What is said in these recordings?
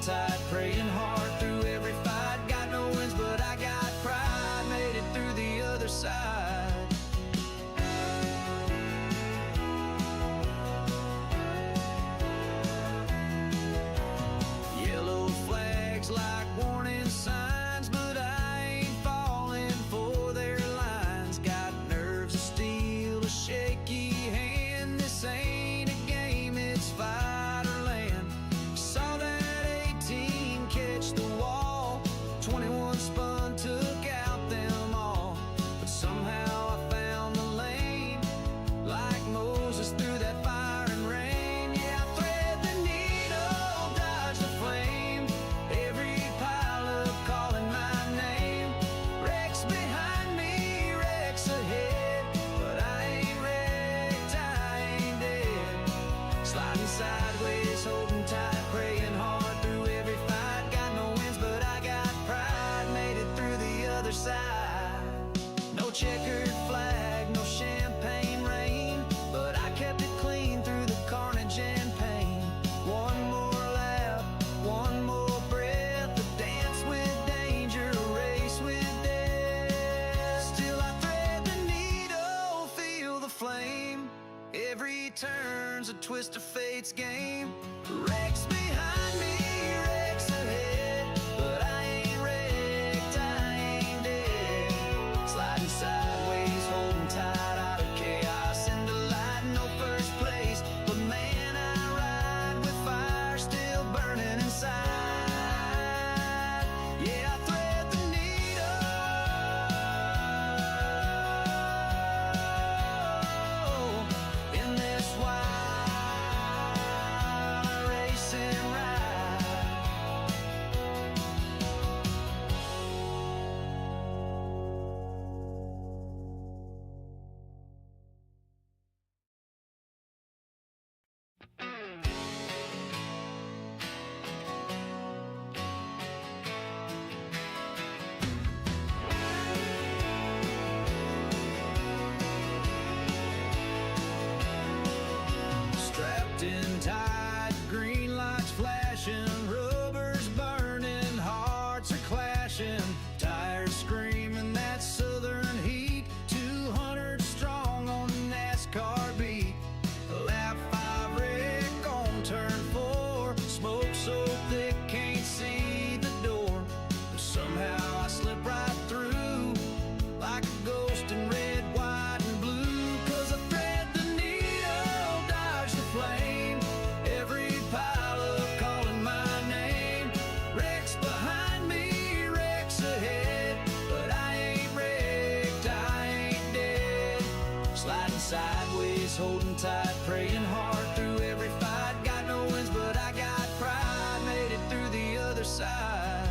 tight, praying hard through every fight. Got no wins, but I got pride. Made it through the other side. Yellow flags like warning signs, but I ain't falling for their lines. Got nerves of steel, a shaky hand. This ain't a game, it's fight or land. Saw that 18 catch the wall, 21 spun, took out them all. But somehow I found the lane, like Moses through that fire and rain. Yeah, I thread the needle, dodge the flame. Every pileup calling my name. Wrecks behind me, wrecks ahead, but I ain't wrecked, I ain't dead. Sliding sideways, holding tight, praying hard through every fight. Got no wins, but I got pride. Made it through the other side. No checkered flag, no champagne rain, but I kept it clean through the carnage and pain. One more lap, one more breath, a dance with danger, a race with death. Still I thread the needle, feel the flame. Every turn's a twist of fate's game. Wrecks behind me, wrecks ahead, but I ain't wrecked, I ain't dead. Sliding sideways, holding tight, out of chaos into light. No first place, but man, I ride with fire still burning inside. Yeah, I thread the needle in this wild racing ride. Strapped in tight, green lights flashing, rubbers burning, hearts are clashing, tires screaming that southern heat. 200 strong on the NASCAR beat. Lap 5 wreck on turn 4. Smoke so thick can't see the door. But somehow I slip right through like a ghost in red, white, and blue. 'Cause I thread the needle, dodge the flame. Every pileup calling my name. Wrecks behind me, wrecks ahead, but I ain't wrecked, I ain't dead. Sliding sideways, holding tight, praying hard through every fight. Got no wins, but I got pride. Made it through the other side.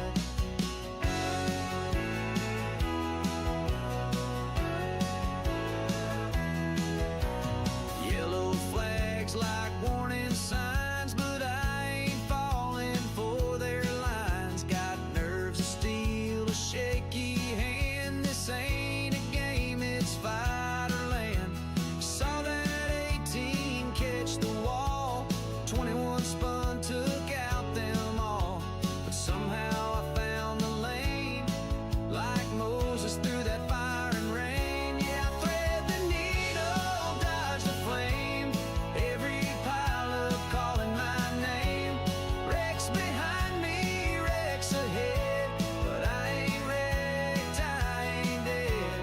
Yellow flags like warning signs, but I ain't falling for their lines. Got nerves of steel, a shaky hand. This ain't a game, it's fight or land. Saw that 18 catch the wall, 21 spun, took out them all. But somehow I found the lane, like Moses through that fire and rain. Yeah, I thread the needle, dodge the flame. Every pileup calling my name. Wrecks behind me, wrecks ahead, but I ain't wrecked, I ain't dead.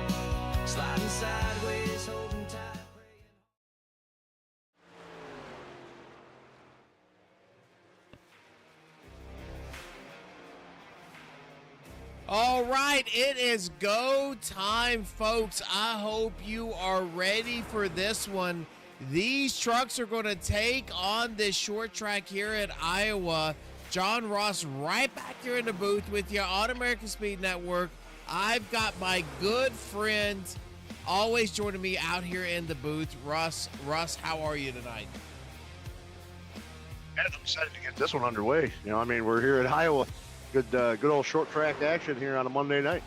Sliding sideways, holding tight, praying. All right, it is go time, folks. I hope you are ready for this one. These trucks are going to take on this short track here at Iowa. John Ross right back here in the booth with you on American Speed Network. I've got my good friend always joining me out here in the booth, Russ. Russ, how are you tonight? I'm excited to get this one underway. You know, I mean, we're here at Iowa. Good old short track action here on a Monday night.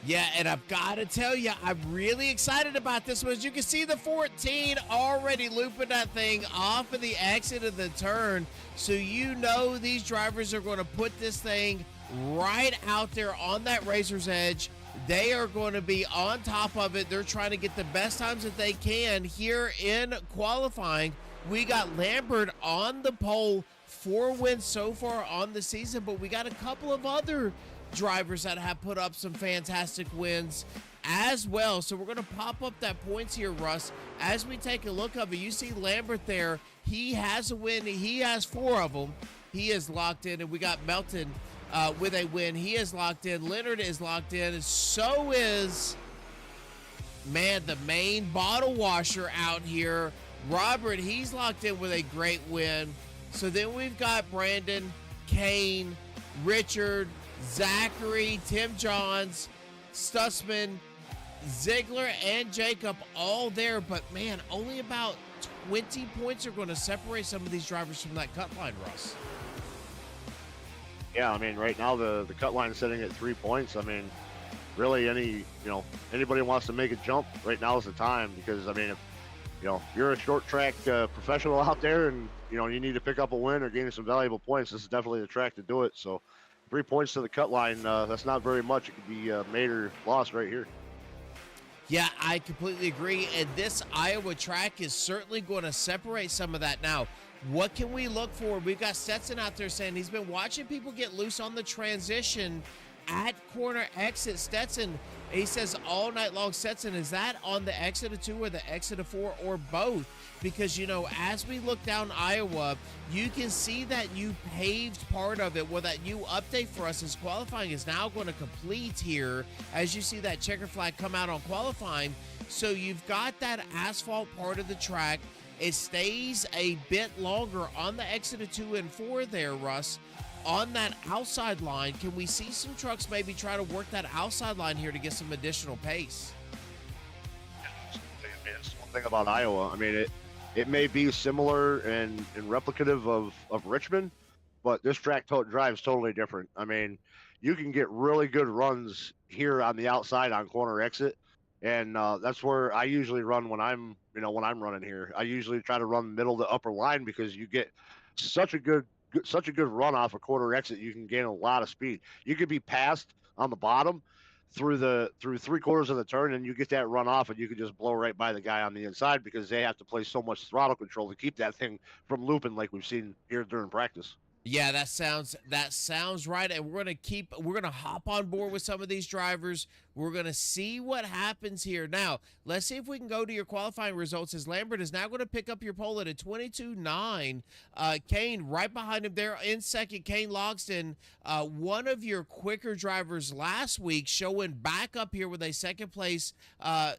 Yeah, and I've got to tell you, I'm really excited about this one. As you can see, the 14 already looping that thing off of the exit of the turn. So you know these drivers are going to put this thing right out there on that razor's edge. They are going to be on top of it. They're trying to get the best times that they can here in qualifying. We got Lambert on the pole, 4 wins so far on the season, but we got a couple of other drivers that have put up some fantastic wins as well. So we're going to pop up that points here, Russ. As we take a look of it, you see Lambert there. He has a win. He has 4 of them. He is locked in, and we got Melton with a win. He is locked in. Leonard is locked in. So is, man, the main bottle washer out here. Robert, he's locked in with a great win. So then we've got Brandon, Kane, Richard, Zachary, Tim Johns, Stutzman, Ziegler, and Jacob all there. But, man, only about 20 points are going to separate some of these drivers from that cut line, Russ. Yeah, I mean, right now the cut line is sitting at 3 points. I mean, really anybody wants to make a jump, right now is the time, because, I mean, if you're a short track professional out there and, you need to pick up a win or gain some valuable points, this is definitely the track to do it. So 3 points to the cut line, that's not very much. It could be made or lost right here. Yeah, I completely agree. And this Iowa track is certainly going to separate some of that. Now, what can we look for? We've got Stetson out there saying he's been watching people get loose on the transition at corner exit. Stetson, he says all night long. Stetson, is that on the exit of 2 or the exit of 4 or both? Because, as we look down Iowa, you can see that you paved part of it. Well, that new update for us is qualifying is now going to complete here as you see that checker flag come out on qualifying. So you've got that asphalt part of the track. It stays a bit longer on the exit of 2 and 4 there, Russ. On that outside line, can we see some trucks maybe try to work that outside line here to get some additional pace? It's one thing about Iowa. I mean, it may be similar and replicative of Richmond, but this track drives totally different. I mean, you can get really good runs here on the outside on corner exit, and that's where I usually run when I'm running here. I usually try to run middle to upper line because you get such a good run off a quarter exit. You can gain a lot of speed. You could be passed on the bottom through 3/4 of the turn, and you get that run off, and you can just blow right by the guy on the inside because they have to play so much throttle control to keep that thing from looping like we've seen here during practice. Yeah, that sounds right. And we're gonna hop on board with some of these drivers. We're gonna see what happens here. Now, let's see if we can go to your qualifying results, as Lambert is now going to pick up your pole at a 22.9. Kane right behind him there in second. Kane Logston, one of your quicker drivers last week, showing back up here with a second place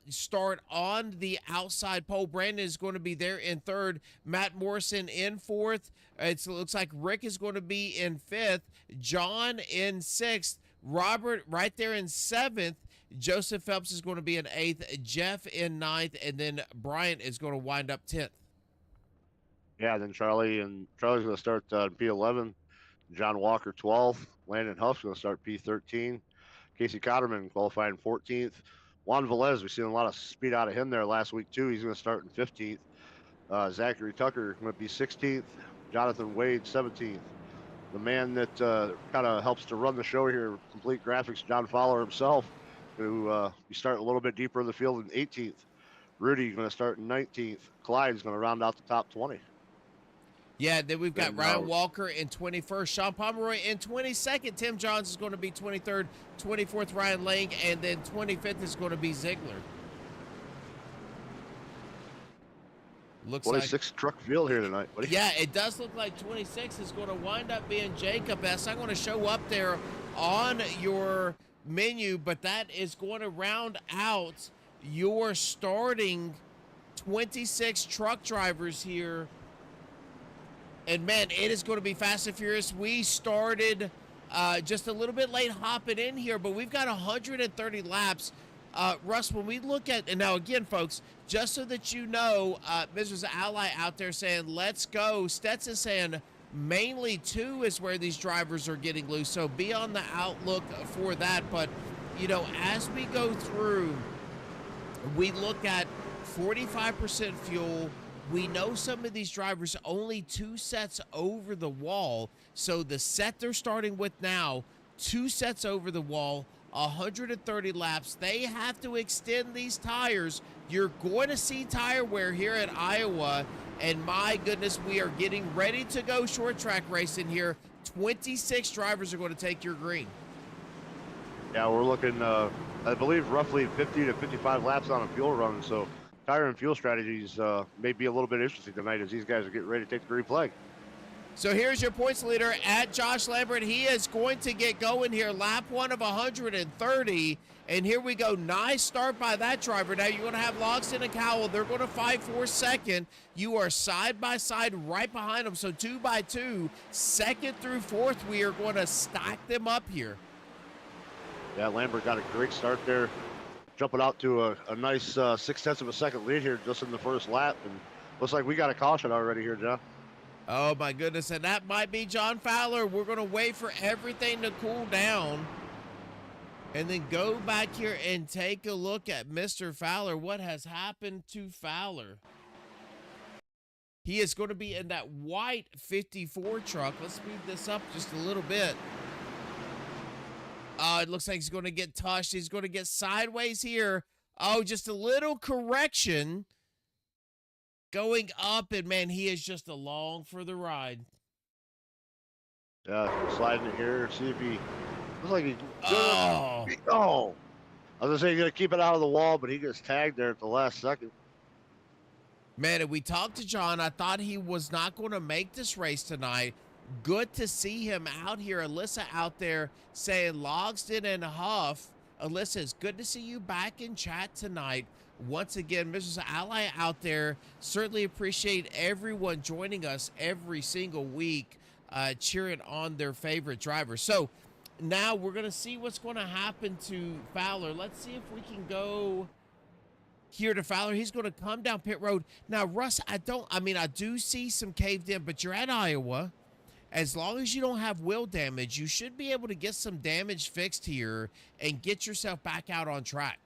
start on the outside pole. Brandon is going to be there in third. Matt Morrison in fourth. It looks like Rick is going to be in fifth. John in sixth. Robert right there in seventh. Joseph Phelps is going to be in eighth. Jeff in ninth. And then Bryant is going to wind up 10th. Yeah, then Charlie's going to start P11. John Walker 12th. Landon Huff's going to start P13. Casey Cotterman qualifying 14th. Juan Velez, we've seen a lot of speed out of him there last week too. He's going to start in 15th. Zachary Tucker going to be 16th. Jonathan Wade 17th. The man that kind of helps to run the show here, complete graphics, John Fowler himself, who we start a little bit deeper in the field in 18th. Rudy going to start in 19th. Clyde's going to round out the top 20. Yeah, then we've got Ryan Walker in 21st, Sean Pomeroy in 22nd. Tim Johns is going to be 23rd, 24th Ryan Lang, and then 25th is going to be Ziegler. Looks 26 like truck field here tonight, buddy. Yeah, it does look like 26 is going to wind up being Jacob. That's not going to show up there on your menu, but that is going to round out your starting 26 truck drivers here. And, man, it is going to be fast and furious. We started just a little bit late hopping in here, but we've got 130 laps. Russ, when we look at, and now again, folks, just so that you know, Mrs. Ally out there saying, let's go. Stetson saying mainly 2 is where these drivers are getting loose. So be on the outlook for that. But you know, as we go through, we look at 45% fuel. We know some of these drivers only 2 sets over the wall. So the set they're starting with now, 2 sets over the wall, 130 laps. They have to extend these tires. You're going to see tire wear here at Iowa. And my goodness, we are getting ready to go short track racing here. 26 drivers are going to take your green. Yeah, we're looking, I believe, roughly 50 to 55 laps on a fuel run. So tire and fuel strategies may be a little bit interesting tonight as these guys are getting ready to take the green flag. So here's your points leader at Josh Lambert. He is going to get going here. Lap 1 of 130. And here we go. Nice start by that driver. Now you're going to have Logston and Cowell. They're going to fight for second. You are side by side right behind them. So 2 by 2, second through fourth, we are going to stack them up here. Yeah, Lambert got a great start there, jumping out to a nice 0.6 of a second lead here just in the first lap. And looks like we got a caution already here, John. Oh, my goodness. And that might be John Fowler. We're going to wait for everything to cool down and then go back here and take a look at Mr. Fowler. What has happened to Fowler? He is going to be in that white 54 truck. Let's speed this up just a little bit. It looks like he's going to get touched. He's going to get sideways here. Oh, just a little correction. Going up, and man, he is just along for the ride. Yeah, sliding it here. See if he looks like he's. Oh. Oh. I was gonna say he's gonna keep it out of the wall, but he gets tagged there at the last second. Man, and we talked to John. I thought he was not going to make this race tonight. Good to see him out here. Alyssa out there saying Logston and Huff. Alyssa, it's good to see you back in chat tonight. Once again, Mrs. Ally out there, certainly appreciate everyone joining us every single week, cheering on their favorite driver. So now we're going to see what's going to happen to Fowler. Let's see if we can go here to Fowler. He's going to come down pit road. Now, Russ, I do see some caved in, but you're at Iowa. As long as you don't have wheel damage, you should be able to get some damage fixed here and get yourself back out on track.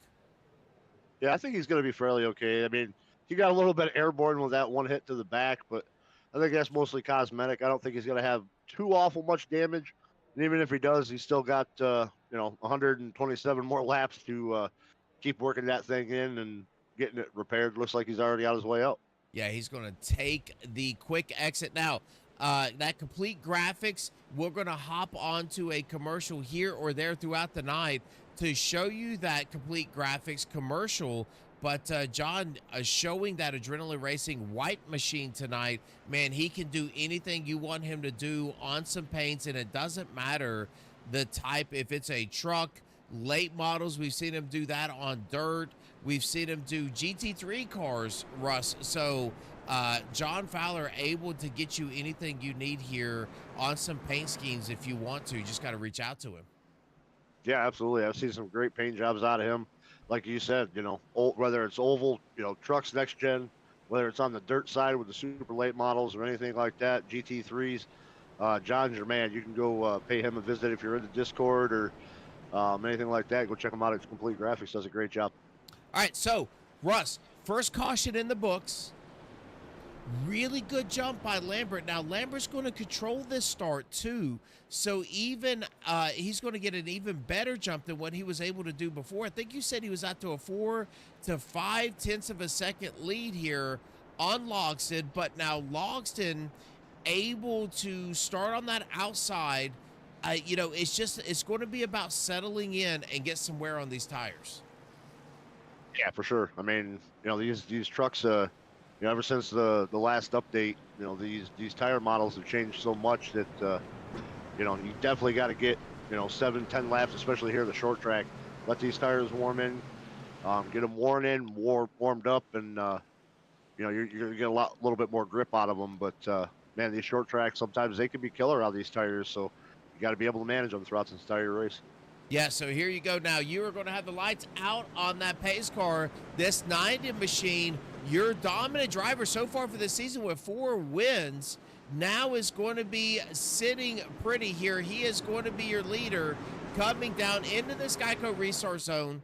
Yeah, I think he's going to be fairly okay. I mean, he got a little bit airborne with that one hit to the back, but I think that's mostly cosmetic. I don't think he's going to have too awful much damage. And even if he does, he's still got, 127 more laps to keep working that thing in and getting it repaired. Looks like he's already on his way out. Yeah, he's going to take the quick exit. Now, that complete graphics, we're going to hop onto a commercial here or there throughout the night to show you that complete graphics commercial. But John showing that Adrenaline Racing white machine tonight, man, he can do anything you want him to do on some paints, and it doesn't matter the type. If it's a truck, late models, we've seen him do that on dirt. We've seen him do GT3 cars, Russ. So John Fowler able to get you anything you need here on some paint schemes if you want to. You just got to reach out to him. Yeah, absolutely. I've seen some great paint jobs out of him. Like you said, whether it's oval, trucks next gen, whether it's on the dirt side with the super late models or anything like that, GT3s, John's your man. You can go pay him a visit if you're in the Discord or anything like that. Go check him out. It's Complete Graphics. Does a great job. All right, so, Russ, first caution in the books. Really good jump by Lambert. Now, Lambert's going to control this start, too. So, even he's going to get an even better jump than what he was able to do before. I think you said he was out to a 4 to 5 tenths of a second lead here on Logston. But now, Logston able to start on that outside. It's going to be about settling in and get some wear on these tires. Yeah, for sure. I mean, these trucks, ever since the last update, these tire models have changed so much that, you definitely got to get, 7-10 laps, especially here at the short track. Let these tires warm in, get them worn in, warmed up, and, you're going to get a little bit more grip out of them. But, man, these short tracks, sometimes they can be killer out of these tires. So you got to be able to manage them throughout this entire race. Yeah, so here you go. Now, you are going to have the lights out on that pace car. This 90 machine, your dominant driver so far for the season with 4 wins, now is going to be sitting pretty here. He is going to be your leader. coming down into this Geico restart zone.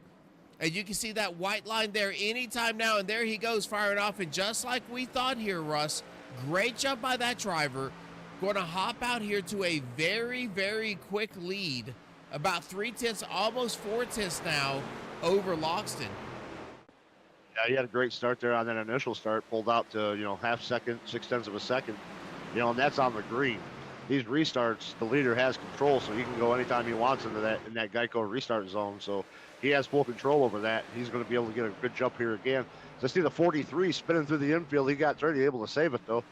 And you can see that white line there anytime now. And there he goes firing off. And just like we thought here, Russ, great job by that driver. Going to hop out here to a very, very quick lead. About 3/10, almost 4/10 now over Loxton. Yeah, he had a great start there on that initial start. Pulled out to, half second, 6/10 of a second. And that's on the green. These restarts, the leader has control, so he can go anytime he wants into that Geico restart zone. So he has full control over that. He's going to be able to get a good jump here again. So I see the 43 spinning through the infield. He got 30, able to save it though.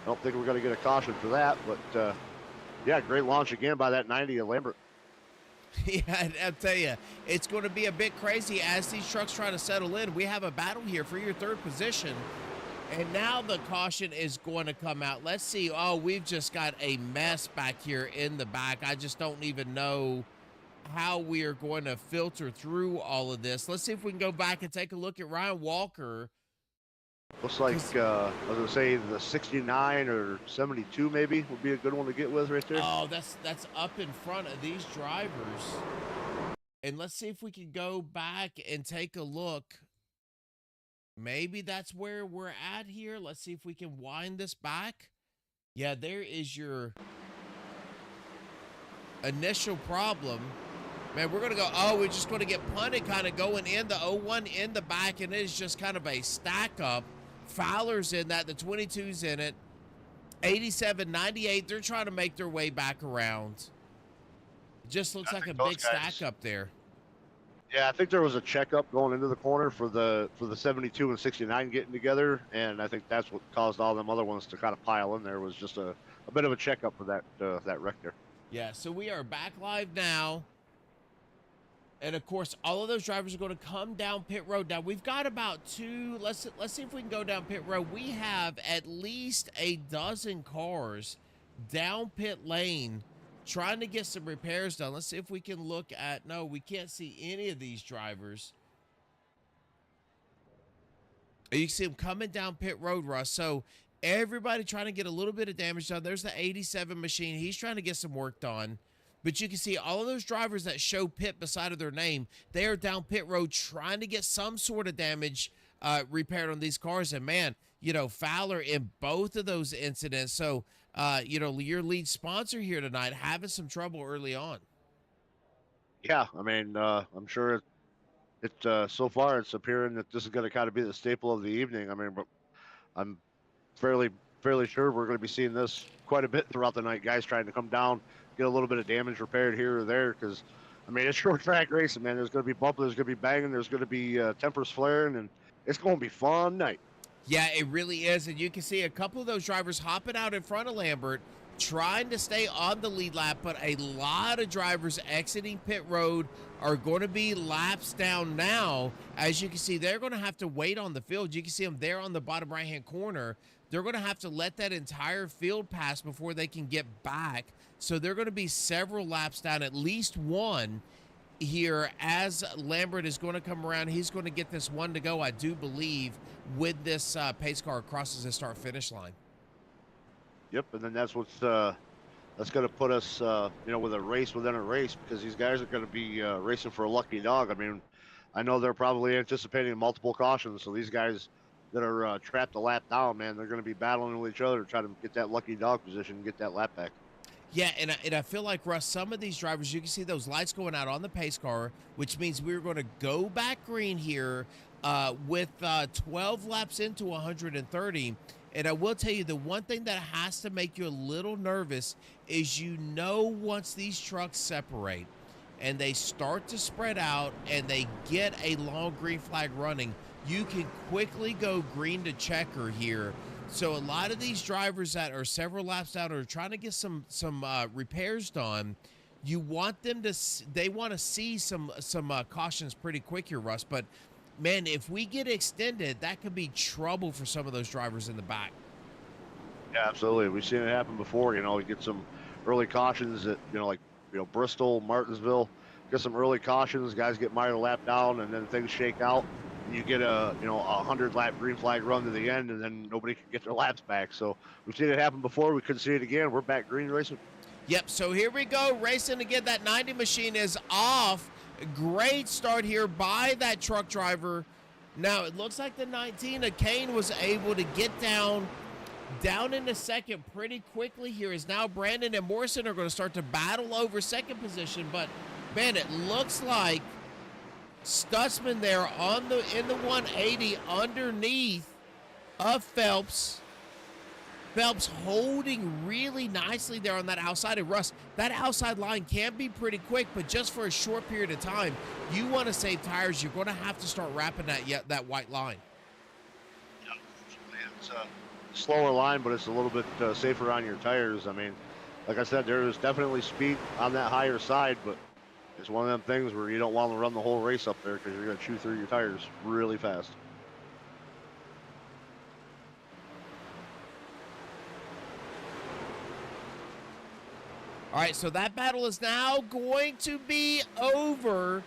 I don't think we're going to get a caution for that, but yeah, great launch again by that 90 of Lambert. Yeah, I'll tell you, it's going to be a bit crazy as these trucks try to settle in. We have a battle here for your third position. And now the caution is going to come out. Let's see. Oh, we've just got a mess back here in the back. I just don't even know how we are going to filter through all of this. Let's see if we can go back and take a look at Ryan Walker. Looks like, I was going to say the 69 or 72 maybe would be a good one to get with right there. Oh, that's up in front of these drivers. And let's see if we can go back and take a look. Maybe that's where we're at here. Let's see if we can wind this back. Yeah, there is your initial problem. Man, we're going to go, we're just going to get punted kind of going in the 01 in the back, and it is just kind of a stack up. Fowler's in that, the 22's in it. 87, 98, they're trying to make their way back around. It just looks like a big stack up there. Yeah, I think there was a checkup going into the corner for the 72 and 69 getting together, and I think that's what caused all them other ones to kind of pile in there. Was just a bit of a checkup for that wreck there. Yeah, so we are back live now. And of course, all of those drivers are going to come down pit road. Now we've got about let's see if we can go down pit road. We have at least a dozen cars down pit lane trying to get some repairs done. Let's see if we can look at, no, we can't see any of these drivers. You can see them coming down pit road, Russ. So everybody trying to get a little bit of damage done. There's the 87 machine. He's trying to get some work done. But you can see all of those drivers that show pit beside of their name, they are down pit road trying to get some sort of damage repaired on these cars. And man, Fowler in both of those incidents. So, your lead sponsor here tonight having some trouble early on. Yeah, I mean, I'm sure so far it's appearing that this is going to kind of be the staple of the evening. I mean, but I'm fairly sure we're going to be seeing this quite a bit throughout the night. Guys trying to come down, get a little bit of damage repaired here or there, because I mean, it's short track racing, man. There's going to be bumping, there's going to be banging, there's going to be tempers flaring, and it's going to be fun night. Yeah, it really is. And you can see a couple of those drivers hopping out in front of Lambert, trying to stay on the lead lap, but a lot of drivers exiting pit road are going to be laps down now. As you can see, they're going to have to wait on the field. You can see them there on the bottom right-hand corner. They're going to have to let that entire field pass before they can get back. So they're going to be several laps down, at least one here as Lambert is going to come around. He's going to get this one to go, I do believe, with this pace car crosses the start-finish line. Yep, and then that's what's that's going to put us, with a race within a race, because these guys are going to be racing for a lucky dog. I mean, I know they're probably anticipating multiple cautions, so these guys that are trapped a lap down, man, they're going to be battling with each other to try to get that lucky dog position and get that lap back. Yeah, and I feel like, Russ, some of these drivers, you can see those lights going out on the pace car, which means we're going to go back green here with 12 laps into 130. And I will tell you, the one thing that has to make you a little nervous is, once these trucks separate and they start to spread out and they get a long green flag running, you can quickly go green to checker here. So a lot of these drivers that are several laps out are trying to get some repairs done. You want them to, they want to see some cautions pretty quick here, Russ. But man, if we get extended, that could be trouble for some of those drivers in the back. Yeah, absolutely. We've seen it happen before. We get some early cautions at, Bristol, Martinsville, get some early cautions. Guys get minor lap down, and then things shake out. You get a 100-lap green flag run to the end, and then nobody can get their laps back. So we've seen it happen before. We couldn't see it again. We're back green racing. Yep, so here we go, racing again. That 90 machine is off. Great start here by that truck driver. Now, it looks like the 19 of Kane was able to get down into second pretty quickly here. Is now Brandon and Morrison are going to start to battle over second position. But, man, it looks like Stutzman there in the 180 underneath of Phelps. Phelps holding really nicely there on that outside. And Russ, that outside line can be pretty quick, but just for a short period of time, you want to save tires, you're going to have to start wrapping that white line. Yeah, it's a slower line, but it's a little bit safer on your tires. I mean, like I said, there is definitely speed on that higher side, but it's one of them things where you don't want to run the whole race up there because you're going to chew through your tires really fast. All right, so that battle is now going to be over.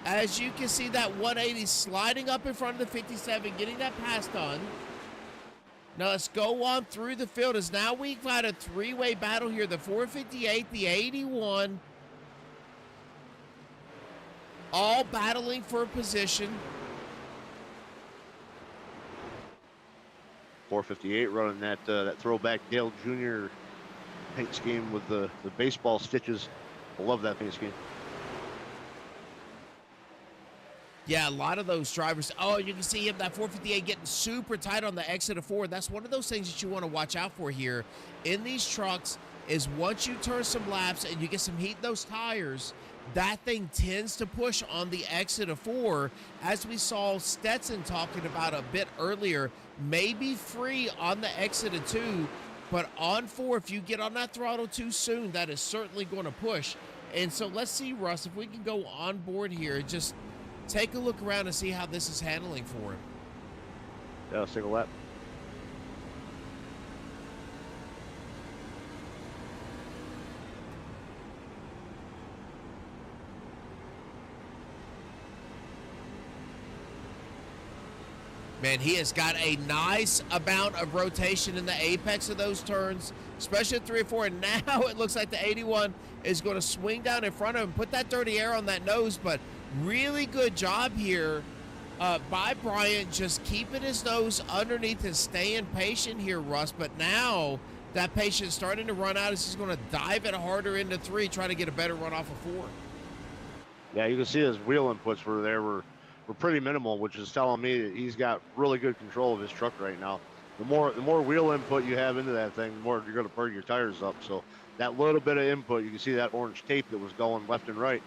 As you can see, that 180 sliding up in front of the 57, getting that pass done. Now let's go on through the field, as now we've got a three-way battle here. The 458, the 81, all battling for position. 458 running that throwback Dale Jr. paint scheme with the baseball stitches. I love that paint scheme. Yeah, a lot of those drivers. Oh, you can see him, that 458 getting super tight on the exit of 4. That's one of those things that you want to watch out for here in these trucks, is once you turn some laps and you get some heat in those tires, that thing tends to push on the exit of 4, as we saw Stetson talking about a bit earlier. Maybe free on the exit of 2, but on 4, if you get on that throttle too soon, that is certainly going to push. And so let's see, Russ, if we can go on board here, just take a look around and see how this is handling for him. Yeah, let's take a lap. Man, he has got a nice amount of rotation in the apex of those turns, especially at 3 or 4. And now it looks like the 81 is going to swing down in front of him, put that dirty air on that nose. But really good job here by Bryant, just keeping his nose underneath and staying patient here, Russ. But now that patience starting to run out as he's going to dive it harder into 3, try to get a better run off of 4. Yeah, you can see his wheel inputs were pretty minimal, which is telling me that he's got really good control of his truck right now. The more wheel input you have into that thing, the more you're going to burn your tires up. So that little bit of input, you can see that orange tape that was going left and right.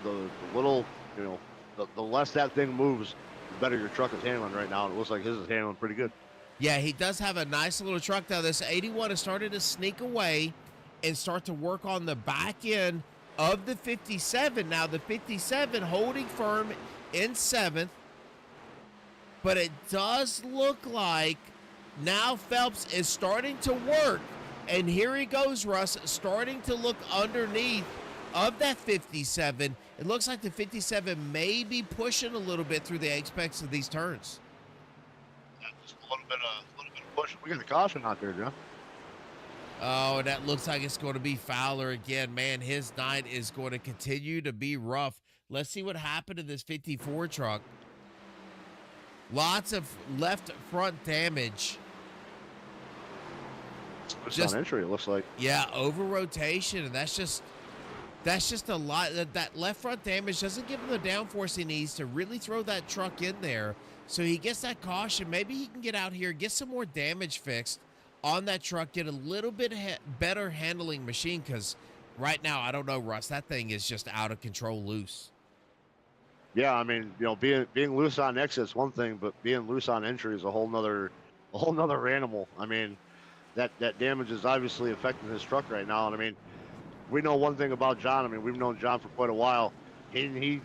The little, the less that thing moves, the better your truck is handling right now. And it looks like his is handling pretty good. Yeah, he does have a nice little truck now. This 81 has started to sneak away and start to work on the back end of the 57. Now the 57 holding firm in 7th, but it does look like now Phelps is starting to work, and here he goes, Russ, starting to look underneath of that 57. It looks like the 57 may be pushing a little bit through the apex of these turns. Yeah, just a little bit of push. We got the caution out there, John. Oh, and that looks like it's going to be Fowler again. Man, his night is going to continue to be rough. Let's see what happened to this 54 truck. Lots of left front damage. Just on entry, it looks like. Yeah, over rotation, and that's just a lot. That left front damage doesn't give him the downforce he needs to really throw that truck in there. So he gets that caution. Maybe he can get out here, get some more damage fixed on that truck, get a little bit better handling machine, because right now, I don't know, Russ, that thing is just out of control loose. Yeah, I mean, being loose on exit is one thing, but being loose on entry is a whole nother animal. I mean, that damage is obviously affecting his truck right now. And I mean, we know one thing about John. I mean, we've known John for quite a while. He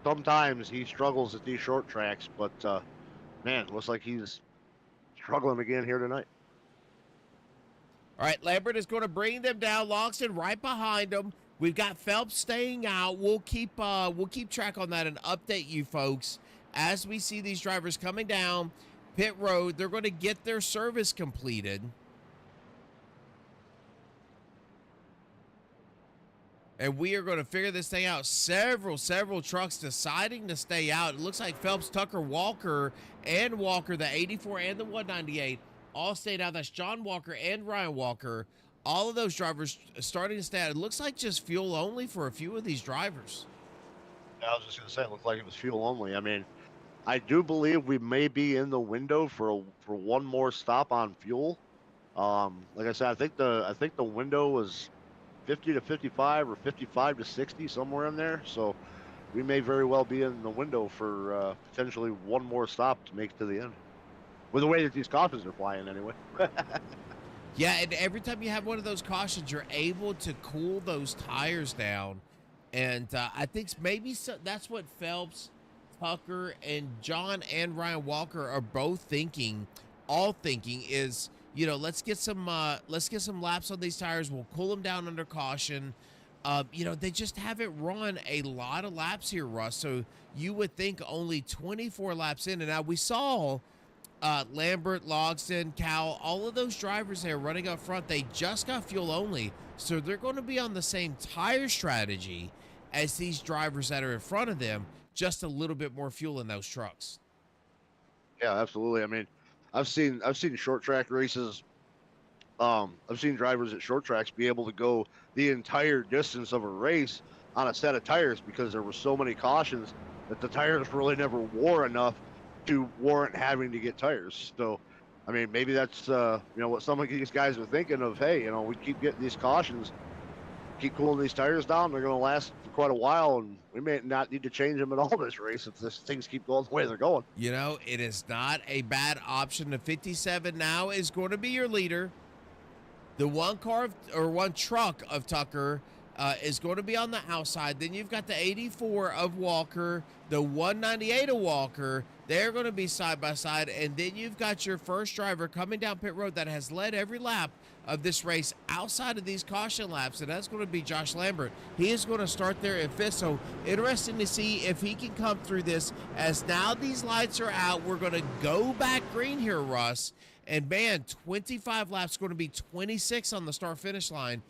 sometimes he struggles at these short tracks, but man, it looks like he's struggling again here tonight. All right, Lambert is going to bring them down. Longston right behind them. We've got Phelps staying out. We'll keep track on that and update you folks as we see these drivers coming down pit road. They're going to get their service completed. And we are going to figure this thing out. Several trucks deciding to stay out. It looks like Phelps, Tucker, Walker, and Walker, the 84 and the 198, all stayed out. That's John Walker and Ryan Walker. All of those drivers starting to stay out. It looks like just fuel only for a few of these drivers. Yeah, I was just going to say, it looked like it was fuel only. I mean, I do believe we may be in the window for one more stop on fuel. Like I said, I think the window was 50 to 55 or 55 to 60, somewhere in there. So we may very well be in the window for potentially one more stop to make it to the end. With the way that these cautions are flying, anyway. Yeah, and every time you have one of those cautions, you're able to cool those tires down. And I think maybe that's what Phelps, Tucker, and John and Ryan Walker are both thinking. All thinking is, you know, let's get some laps on these tires. We'll cool them down under caution. You know, they just haven't run a lot of laps here, Russ. So you would think only 24 laps in. And now we saw Lambert, Logsdon, Cowell, all of those drivers there running up front, they just got fuel only. So they're going to be on the same tire strategy as these drivers that are in front of them, just a little bit more fuel in those trucks. Yeah, absolutely. I mean, I've seen short track races. I've seen drivers at short tracks be able to go the entire distance of a race on a set of tires because there were so many cautions that the tires really never wore enough to warrant having to get tires. So, I mean, maybe that's you know, what some of these guys are thinking of. Hey, you know, we keep getting these cautions, keep cooling these tires down. They're going to last for quite a while, and we may not need to change them at all this race if things keep going the way they're going. You know, it is not a bad option. The 57 now is going to be your leader. The one truck of Tucker is going to be on the outside. Then you've got the 84 of Walker, the 198 of Walker. They're going to be side by side. And then you've got your first driver coming down pit road that has led every lap of this race outside of these caution laps, and that's going to be Josh Lambert. He is going to start there in fifth. So interesting to see if he can come through this. As now these lights are out, we're going to go back green here, Russ. And man, 25 laps, going to be 26 on the start finish line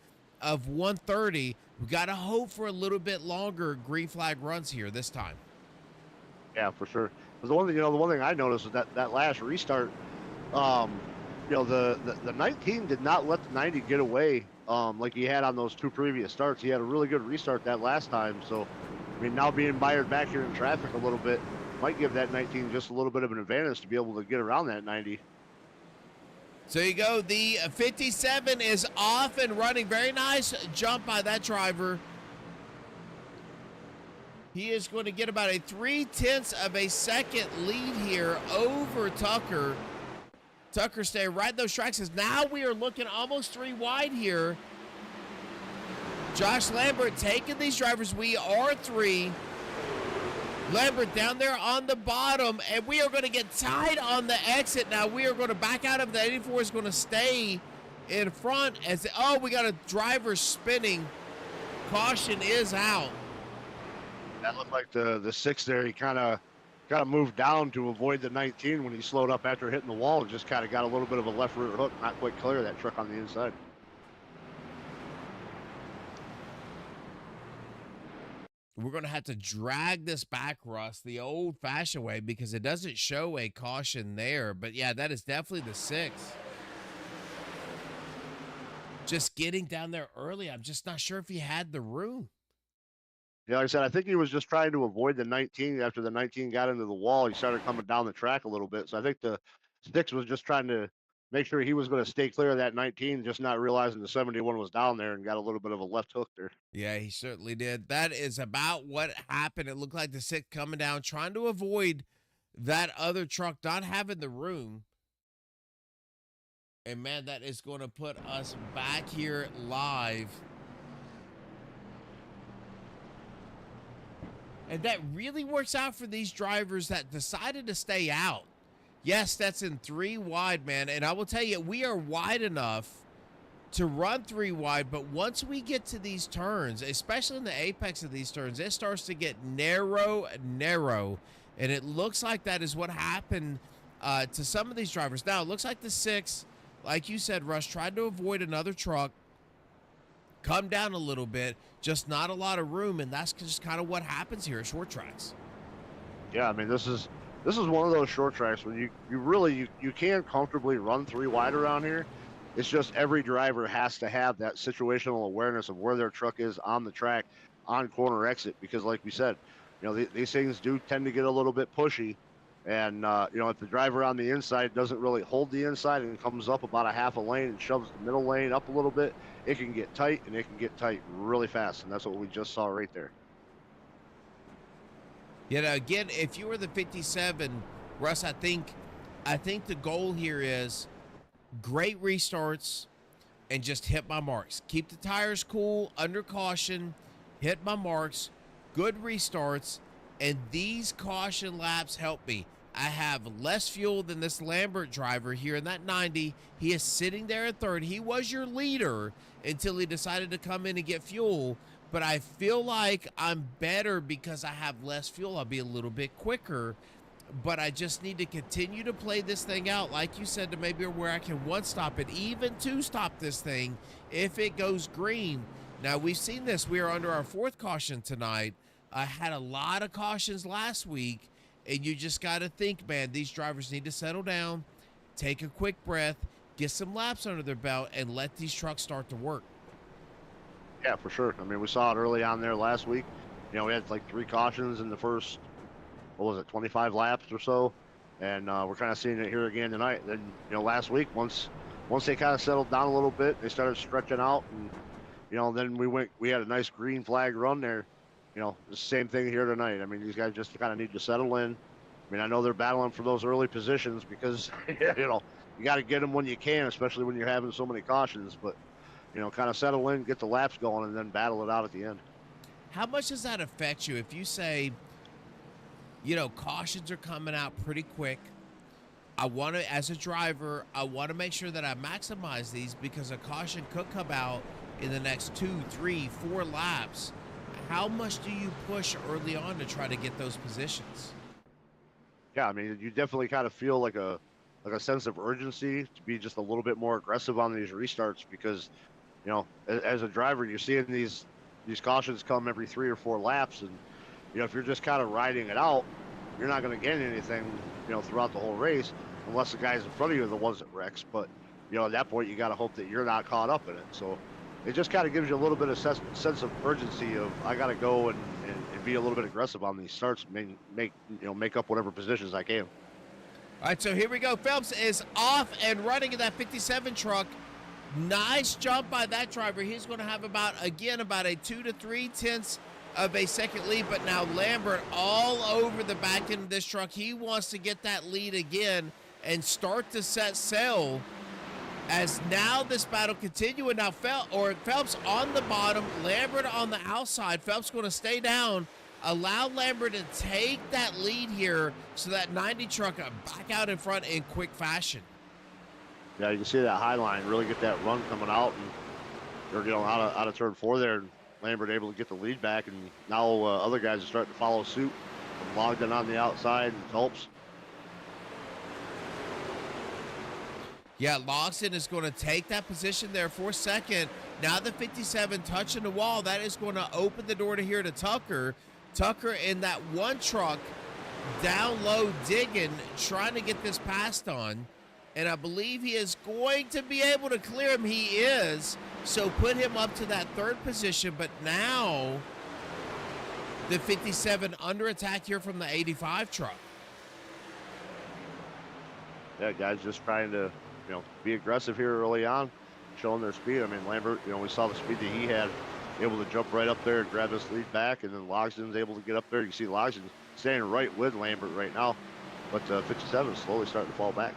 of 130. We got to hope for a little bit longer green flag runs here this time. Yeah, for sure. The one thing I noticed was that last restart, you know, the 19 did not let the 90 get away like he had on those two previous starts. He had a really good restart that last time. So, I mean, now being mired back here in traffic a little bit might give that 19 just a little bit of an advantage to be able to get around that 90. So you go. The 57 is off and running. Very nice jump by that driver. He is going to get about a 0.3 of a second lead here over Tucker. Tucker stay right in those tracks. As now we are looking almost 3 wide here. Josh Lambert taking these drivers. We are 3. Lambert down there on the bottom, and we are going to get tied on the exit. Now we are going to back out of the 84 is going to stay in front as we got a driver spinning. Caution is out. That looked like the 6 there. He kind of moved down to avoid the 19 when he slowed up after hitting the wall. Just kind of got a little bit of a left rear hook, not quite clear of that truck on the inside. We're going to have to drag this back, Russ, the old-fashioned way, because it doesn't show a caution there. But, yeah, that is definitely the 6. Just getting down there early, I'm just not sure if he had the room. Yeah, like I said, I think he was just trying to avoid the 19. After the 19 got into the wall, he started coming down the track a little bit. So I think the 6 was just trying to make sure he was going to stay clear of that 19, just not realizing the 71 was down there and got a little bit of a left hook there. Yeah, he certainly did. That is about what happened. It looked like the 6 coming down, trying to avoid that other truck not having the room. And, man, that is going to put us back here live. And that really works out for these drivers that decided to stay out. Yes, that's in 3 wide, man. And I will tell you, we are wide enough to run 3 wide. But once we get to these turns, especially in the apex of these turns, it starts to get narrow. And it looks like that is what happened to some of these drivers. Now, it looks like the 6, like you said, Rush, tried to avoid another truck. come down a little bit, just not a lot of room, and that's just kind of what happens here at short tracks. Yeah, I mean this is one of those short tracks when you can comfortably run 3 wide around here. It's just every driver has to have that situational awareness of where their truck is on the track on corner exit because, like we said, these things do tend to get a little bit pushy, and if the driver on the inside doesn't really hold the inside and comes up about a half a lane and shoves the middle lane up a little bit, it can get tight and it can get tight really fast, and that's what we just saw right there. Again, if you were the 57, Russ, I think the goal here is great restarts and just hit my marks. Keep the tires cool, under caution, hit my marks, good restarts, and these caution laps help me. I have less fuel than this Lambert driver here in that 90. He is sitting there at third. He was your leader until he decided to come in and get fuel. But I feel like I'm better because I have less fuel. I'll be a little bit quicker, but I just need to continue to play this thing out, like you said, to maybe where I can one stop it, even two stop this thing if it goes green. Now, we've seen this. We are under our 4th caution tonight. I had a lot of cautions last week, and you just got to think, man, these drivers need to settle down, take a quick breath, get some laps under their belt, and let these trucks start to work. Yeah, for sure. I mean, we saw it early on there last week. We had like 3 cautions in the first, 25 laps or so, and we're kind of seeing it here again tonight. Then, last week, once they kind of settled down a little bit, they started stretching out, and then we had a nice green flag run there. The same thing here tonight. I mean, these guys just kind of need to settle in. I mean, I know they're battling for those early positions because you got to get them when you can, especially when you're having so many cautions, but. Kind of settle in, get the laps going, and then battle it out at the end. How much does that affect you if you say, cautions are coming out pretty quick? I want to, as a driver, I want to make sure that I maximize these because a caution could come out in the next 2, 3, 4 laps. How much do you push early on to try to get those positions? Yeah, I mean, you definitely kind of feel like a sense of urgency to be just a little bit more aggressive on these restarts because as a driver, you're seeing these cautions come every 3 or 4 laps, and if you're just kind of riding it out, you're not going to get anything, throughout the whole race, unless the guys in front of you are the ones that wrecks. But at that point, you got to hope that you're not caught up in it. So it just kind of gives you a little bit of sense of urgency of I got to go and be a little bit aggressive on these starts, make up whatever positions I can. All right, so here we go. Phelps is off and running in that 57 truck. Nice jump by that driver. He's going to have about a 2 to 3 tenths of a second lead, but now Lambert all over the back end of this truck. He wants to get that lead again and start to set sail as now this battle continuing. Now Phelps on the bottom, Lambert on the outside. Phelps going to stay down, allow Lambert to take that lead here so that 90 truck back out in front in quick fashion. Yeah, you can see that high line really get that run coming out, and they're out of turn 4 there, and Lambert able to get the lead back, and now other guys are starting to follow suit. Logden on the outside and Phelps. Yeah, Logston is going to take that position there for second. Now the 57 touching the wall. That is going to open the door to here to Tucker. Tucker in that one truck down low digging, trying to get this passed on. And I believe he is going to be able to clear him. He is. So put him up to that 3rd position. But now the 57 under attack here from the 85 truck. Yeah, guys just trying to, be aggressive here early on, showing their speed. I mean, Lambert, we saw the speed that he had, able to jump right up there and grab this lead back, and then Logsden's able to get up there. You can see Logsden staying right with Lambert right now, but 57 is slowly starting to fall back.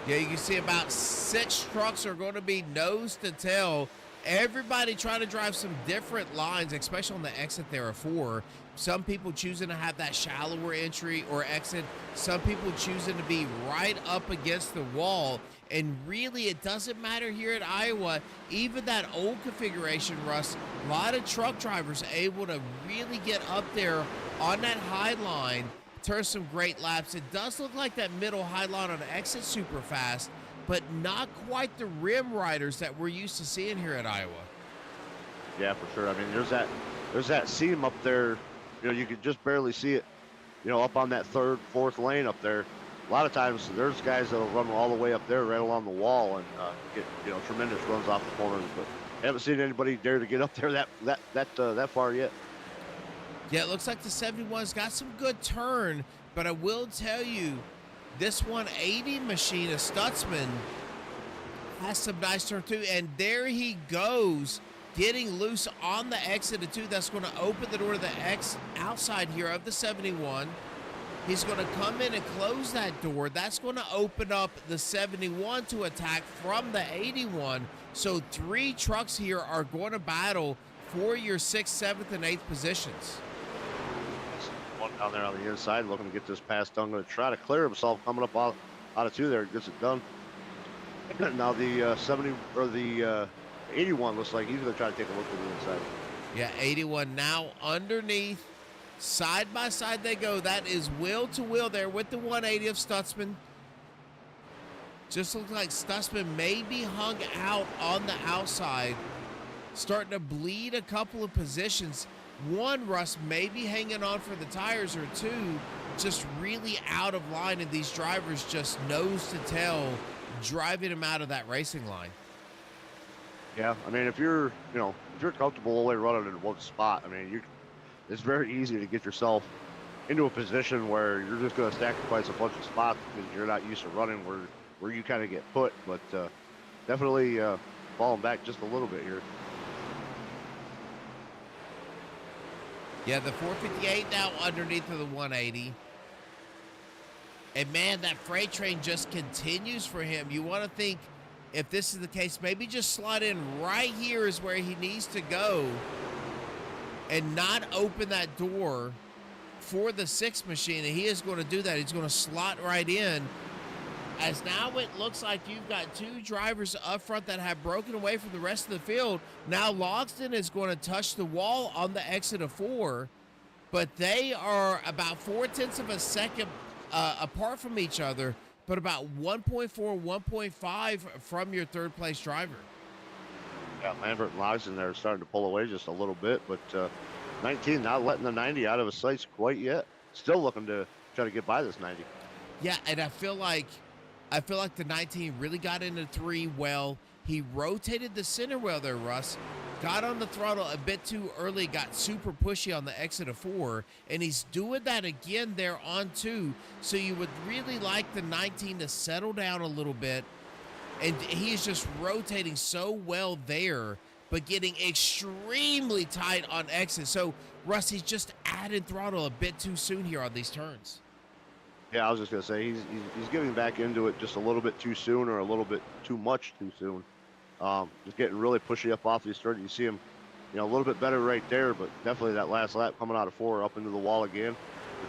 Yeah, you can see about 6 trucks are going to be nose to tail. Everybody trying to drive some different lines, especially on the exit there are 4. Some people choosing to have that shallower entry or exit. Some people choosing to be right up against the wall. And really, it doesn't matter here at Iowa. Even that old configuration, Russ, a lot of truck drivers able to really get up there on that high line, turn some great laps. It does look like that middle high line on the exit super fast, but not quite the rim riders that we're used to seeing here at Iowa. Yeah, for sure. I mean, there's that seam up there. You know, you could just barely see it. You know, up on that third, fourth lane up there. A lot of times there's guys that'll run all the way up there, right along the wall, and get tremendous runs off the corners. But I haven't seen anybody dare to get up there that far yet. Yeah, it looks like the 71's got some good turn, but I will tell you, this 180 machine, a Stutzman, has some nice turn too. And there he goes, getting loose on the exit of 2. That's going to open the door to the outside here of the 71. He's going to come in and close that door. That's going to open up the 71 to attack from the 81. So 3 trucks here are going to battle for your 6th, 7th, and 8th positions. One down there on the inside looking to get this pass done. Going to try to clear himself coming up out of 2 there. Gets it done. Now the 70 or the 81 looks like he's going to try to take a look at the inside. Yeah, 81 now underneath. Side by side they go. That is wheel to wheel there with the 180 of Stutzman. Just looks like Stutzman may be hung out on the outside, starting to bleed a couple of positions. 1, Russ may be hanging on for the tires, or 2, just really out of line, and these drivers just nose to tail driving him out of that racing line. Yeah, I mean, if you're comfortable only running in one spot, I mean, it's very easy to get yourself into a position where you're just going to sacrifice a bunch of spots because you're not used to running where you kind of get put. But definitely falling back just a little bit here. Yeah, the 458 now underneath of the 180. And man, that freight train just continues for him. You want to think, if this is the case, maybe just slide in right here is where he needs to go and not open that door for the 6 machine. And he is going to do that. He's going to slot right in. As now it looks like you've got 2 drivers up front that have broken away from the rest of the field. Now Logston is going to touch the wall on the exit of 4, but they are about 0.4 of a second apart from each other, but about 1.4, 1.5 from your 3rd place driver. Yeah, Lambert and Logston there are starting to pull away just a little bit, but 19 not letting the 90 out of his sights quite yet. Still looking to try to get by this 90. Yeah, and I feel like the 19 really got into 3 well. He rotated the center well there, Russ. Got on the throttle a bit too early, got super pushy on the exit of 4, and he's doing that again there on 2. So you would really like the 19 to settle down a little bit. And he is just rotating so well there, but getting extremely tight on exit. So, Russ, he's just added throttle a bit too soon here on these turns. Yeah, I was just going to say, he's getting back into it just a little bit too soon, or a little bit too much too soon. Just getting really pushy up off these turns. You see him, a little bit better right there, but definitely that last lap coming out of 4 up into the wall again.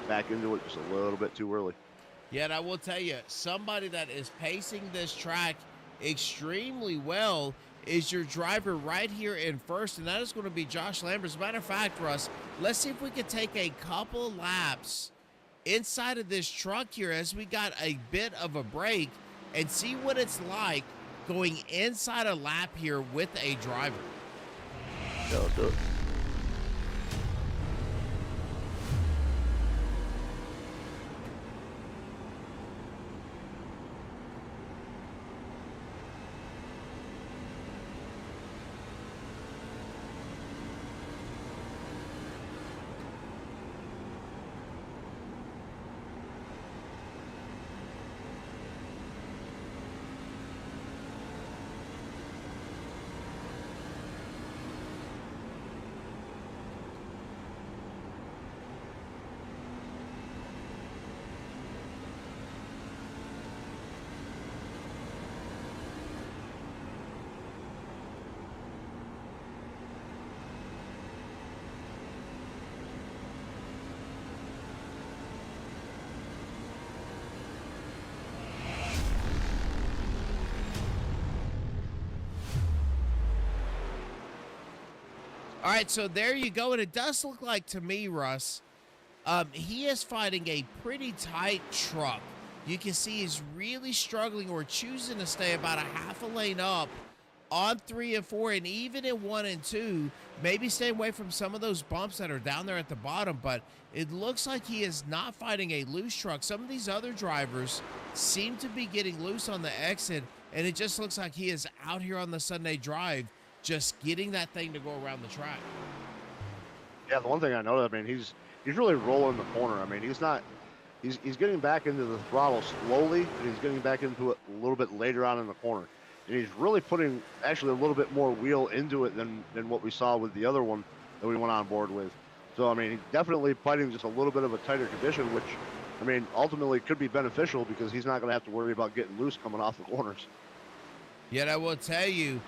Back into it just a little bit too early. Yeah, and I will tell you, somebody that is pacing this track extremely well is your driver right here in first, and that is going to be Josh Lambert. As a matter of fact, Russ, let's see if we can take a couple laps inside of this truck here as we got a bit of a break and see what it's like going inside a lap here with a driver. Yeah, let's do it. All right, so there you go. And it does look like to me, Russ, he is fighting a pretty tight truck. you can see he's really struggling or choosing to stay about a half a lane up on 3 and 4, and even in 1 and 2, maybe stay away from some of those bumps that are down there at the bottom. But it looks like he is not fighting a loose truck. Some of these other drivers seem to be getting loose on the exit, and it just looks like he is out here on the Sunday drive just getting that thing to go around the track. Yeah, the one thing I know, I mean, he's really rolling the corner. I mean, he's getting back into the throttle slowly, and he's getting back into it a little bit later on in the corner. And he's really putting actually a little bit more wheel into it than what we saw with the other one that we went on board with. So, I mean, he's definitely fighting just a little bit of a tighter condition, which, I mean, ultimately could be beneficial because he's not going to have to worry about getting loose coming off the corners. Yet I will tell you,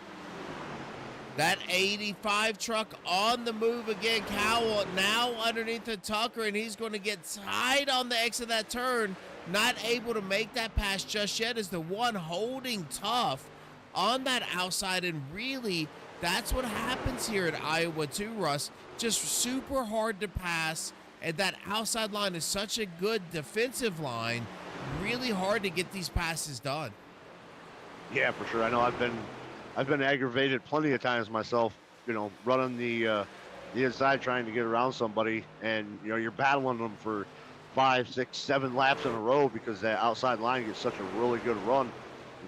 that 85 truck on the move again. Cowell now underneath the Tucker, and he's going to get tight on the exit of that turn. Not able to make that pass just yet is the one holding tough on that outside. And really, that's what happens here at Iowa too, Russ. Just super hard to pass, and that outside line is such a good defensive line. Really hard to get these passes done. Yeah, for sure. I know I've been aggravated plenty of times myself, you know, running the inside trying to get around somebody, and you know you're battling them for 5, 6, 7 laps in a row because that outside line gets such a really good run.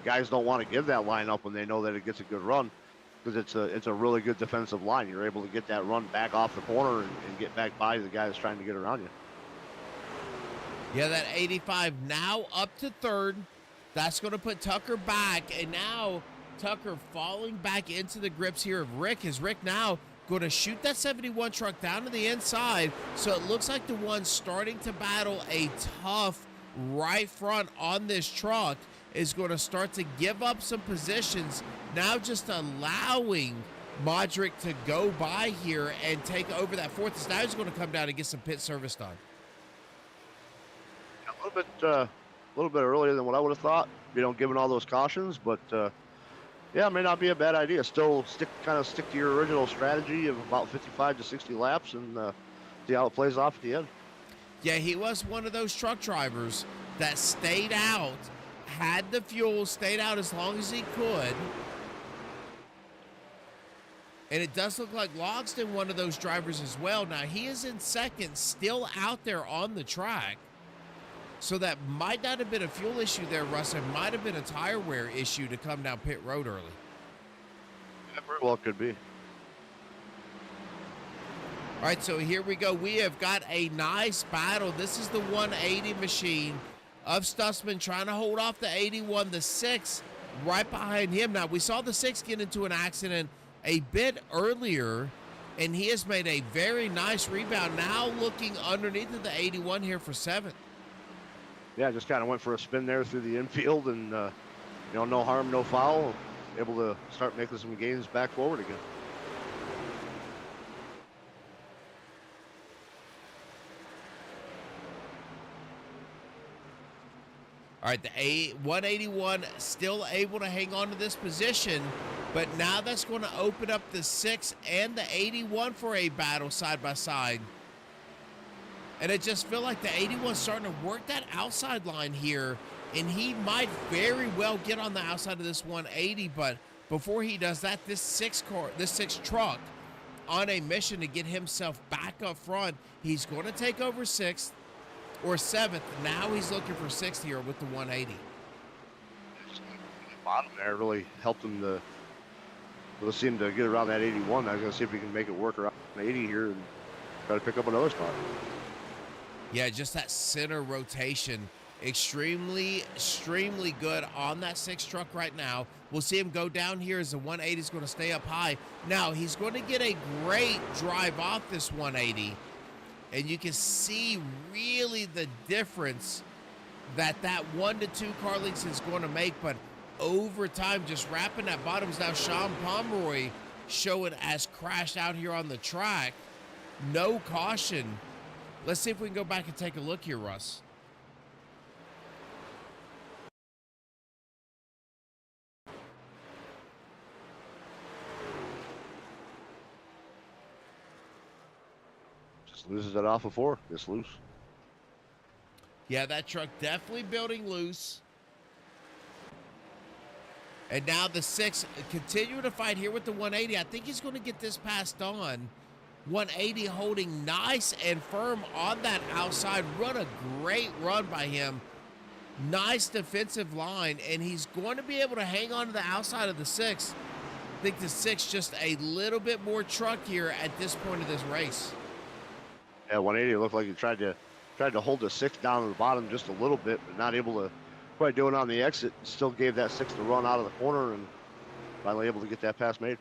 The guys don't want to give that line up when they know that it gets a good run because it's a really good defensive line. You're able to get that run back off the corner and get back by the guy that's trying to get around you. Yeah, that 85 now up to third. That's going to put Tucker back, and now Tucker falling back into the grips here of Rick. Is Rick now going to shoot that 71 truck down to the inside? So it looks like the one starting to battle a tough right front on this truck is going to start to give up some positions. Now just allowing Modric to go by here and take over that fourth. Now he's going to come down and get some pit service done. A little bit earlier than what I would have thought, you know, given all those cautions, but yeah, it may not be a bad idea. Still kind of stick to your original strategy of about 55 to 60 laps and see how it plays off at the end. Yeah, he was one of those truck drivers that stayed out, had the fuel, stayed out as long as he could. And it does look like Logston one of those drivers as well. Now, he is in second, still out there on the track. So that might not have been a fuel issue there, Russ. It might have been a tire wear issue to come down pit road early. That very well could be. All right, so here we go. We have got a nice battle. This is the 180 machine of Stutzman trying to hold off the 81, the 6 right behind him. Now, we saw the 6 get into an accident a bit earlier, and he has made a very nice rebound. Now looking underneath of the 81 here for 7th. Yeah, just kind of went for a spin there through the infield, and you know, no harm, no foul. Able to start making some gains back forward again. All right, the 181 still able to hang on to this position, but now that's going to open up the 6 and the 81 for a battle side by side. And it just feel like the 81 starting to work that outside line here, and he might very well get on the outside of this 180. But before he does that, this 6 truck on a mission to get himself back up front. He's going to take over 6th or 7th. Now he's looking for 6th here with the 180. Bottom there really helped him to. We'll see him to get around that 81. I was going to see if we can make it work around 80 here and try to pick up another spot. Yeah, just that center rotation. Extremely good on that 6 truck right now. We'll see him go down here as the 180 is going to stay up high. Now, he's going to get a great drive off this 180. And you can see really the difference that 1 to 2 car lengths is going to make. But over time, just wrapping that bottom is now Sean Pomeroy showing as crashed out here on the track. No caution. Let's see if we can go back and take a look here, Russ. Just loses it off of 4. Gets loose. Yeah, that truck definitely building loose. And now the 6 continuing to fight here with the 180. I think he's going to get this passed on. 180 holding nice and firm on that outside. Run a great run by him. Nice defensive line, and he's going to be able to hang on to the outside of the 6. I think the 6 just a little bit more truckier at this point of this race. Yeah, 180 looked like he tried to hold the 6 down to the bottom just a little bit, but not able to quite do it on the exit. Still gave that 6 to run out of the corner and finally able to get that pass made.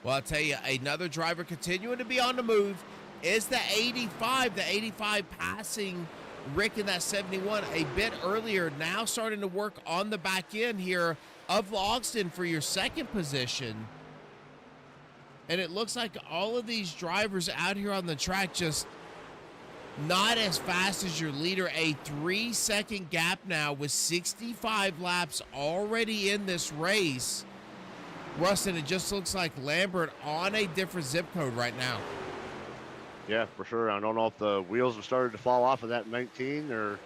Well, I'll tell you, another driver continuing to be on the move is the 85. The 85 passing Rick in that 71 a bit earlier. Now starting to work on the back end here of Logston for your second position. And it looks like all of these drivers out here on the track just not as fast as your leader. A 3-second gap now with 65 laps already in this race. Rustin, it just looks like Lambert on a different zip code right now. Yeah, for sure. I don't know if the wheels have started to fall off of that 19 or,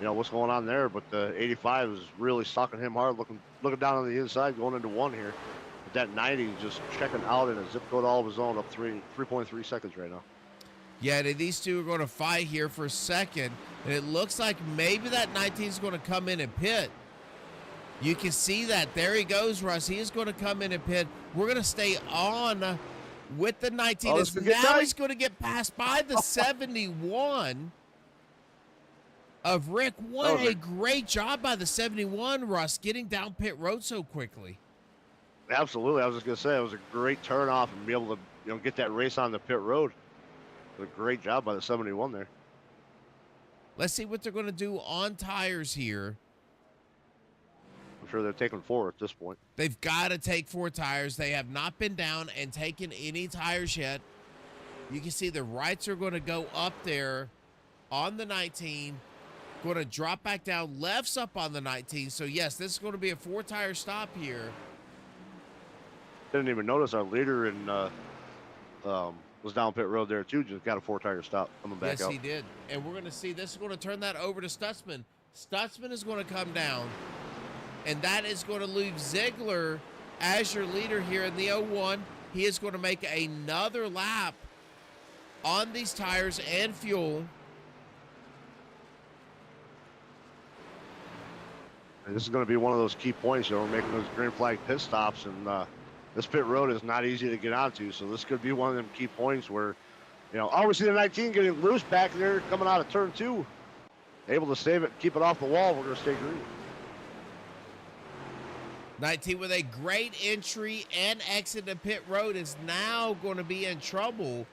what's going on there, but the 85 is really stalking him hard, looking down on the inside, going into 1 here. But that 90 just checking out in a zip code all of his own, up 3.3 seconds right now. Yeah, these two are going to fight here for a second, and it looks like maybe that 19 is going to come in and pit. You can see that. There he goes, Russ. He is going to come in and pit. We're going to stay on with the 19. Now he's going to get passed by the 71 of Rick. What a great job by the 71, Russ, getting down pit road so quickly. Absolutely. I was just going to say, it was a great turnoff and be able to get that race on the pit road. It was a great job by the 71 there. Let's see what they're going to do on tires here. I'm sure they're taking 4 at this point. They've got to take 4 tires. They have not been down and taken any tires yet. You can see the rights are going to go up there on the 19. Going to drop back down. Lefts up on the 19. So, yes, this is going to be a 4-tire stop here. Didn't even notice our leader in was down pit road there, too. Just got a 4-tire stop coming back out. Yes, he did. And we're going to see this is going to turn that over to Stutzman. Stutzman is going to come down. And that is going to leave Ziegler as your leader here in the 01. He is going to make another lap on these tires and fuel. And this is going to be one of those key points. We're making those green flag pit stops, and this pit road is not easy to get onto. So this could be one of them key points where, obviously the 19 getting loose back there coming out of turn 2. Able to save it, keep it off the wall. We're going to stay green. 19 with a great entry and exit to pit road is now going to be in trouble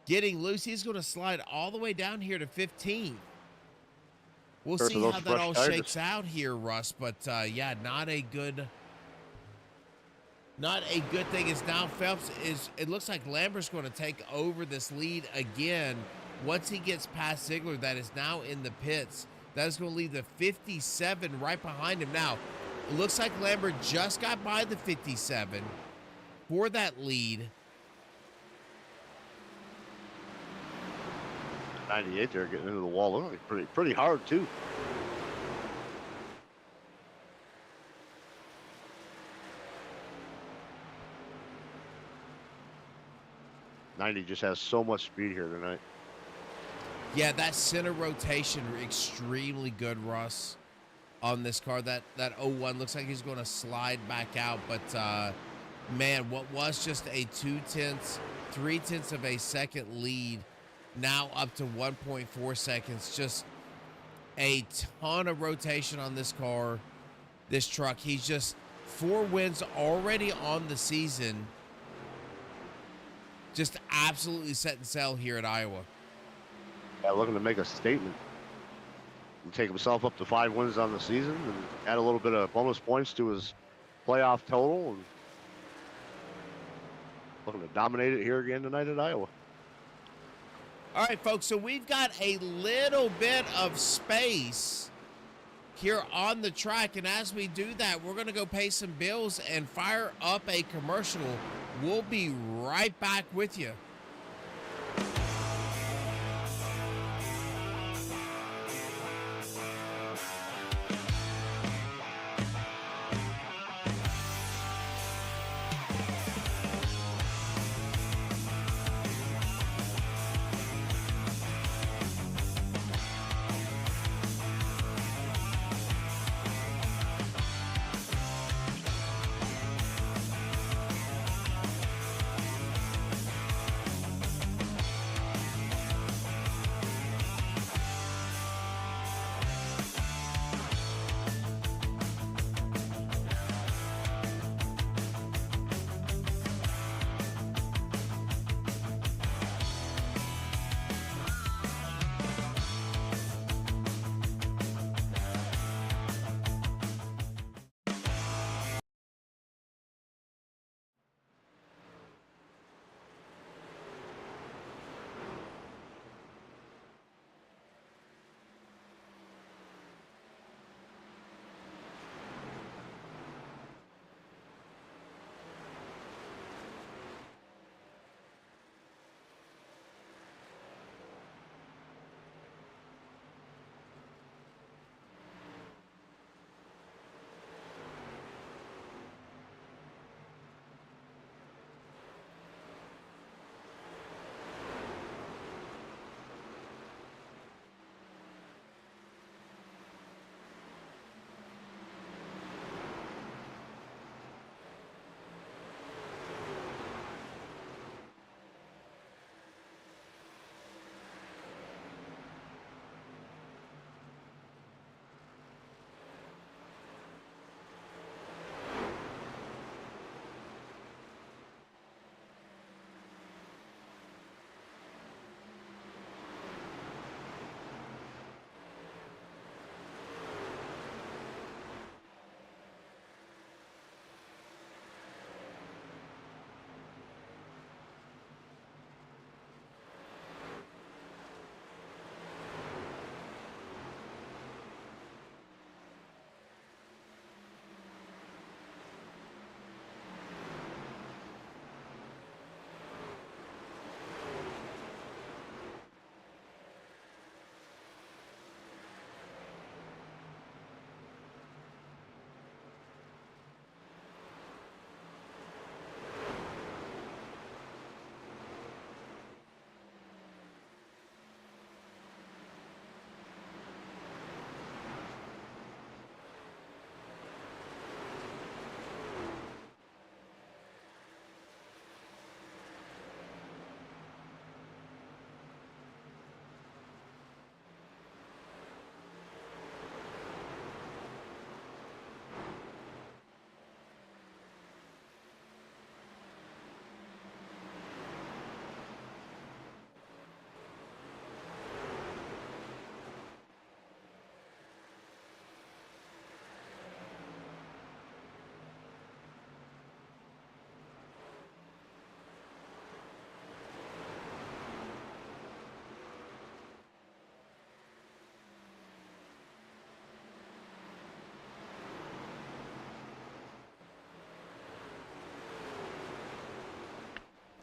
getting loose. He's going to slide all the way down here to 15. We'll see how that all shakes out here, Russ. But yeah, not a good thing is now Phelps is, it looks like Lambert's going to take over this lead again. Once he gets past Ziegler, that is now in the pits. That is going to leave the 57 right behind him. Now, it looks like Lambert just got by the 57 for that lead. 98 there getting into the wall. Like pretty hard, too. '90 just has so much speed here tonight. Yeah, that center rotation extremely good, Russ, on this car. That 01 looks like he's going to slide back out, but man, what was just a 3/10 of a second lead, now up to 1.4 seconds. Just a ton of rotation on this car, this truck. He's just 4 wins already on the season. Just absolutely setting sail here at Iowa. Yeah, looking to make a statement. And take himself up to 5 wins on the season and add a little bit of bonus points to his playoff total. And looking to dominate it here again tonight at Iowa. All right, folks, so we've got a little bit of space here on the track, and as we do that, we're going to go pay some bills and fire up a commercial. We'll be right back with you.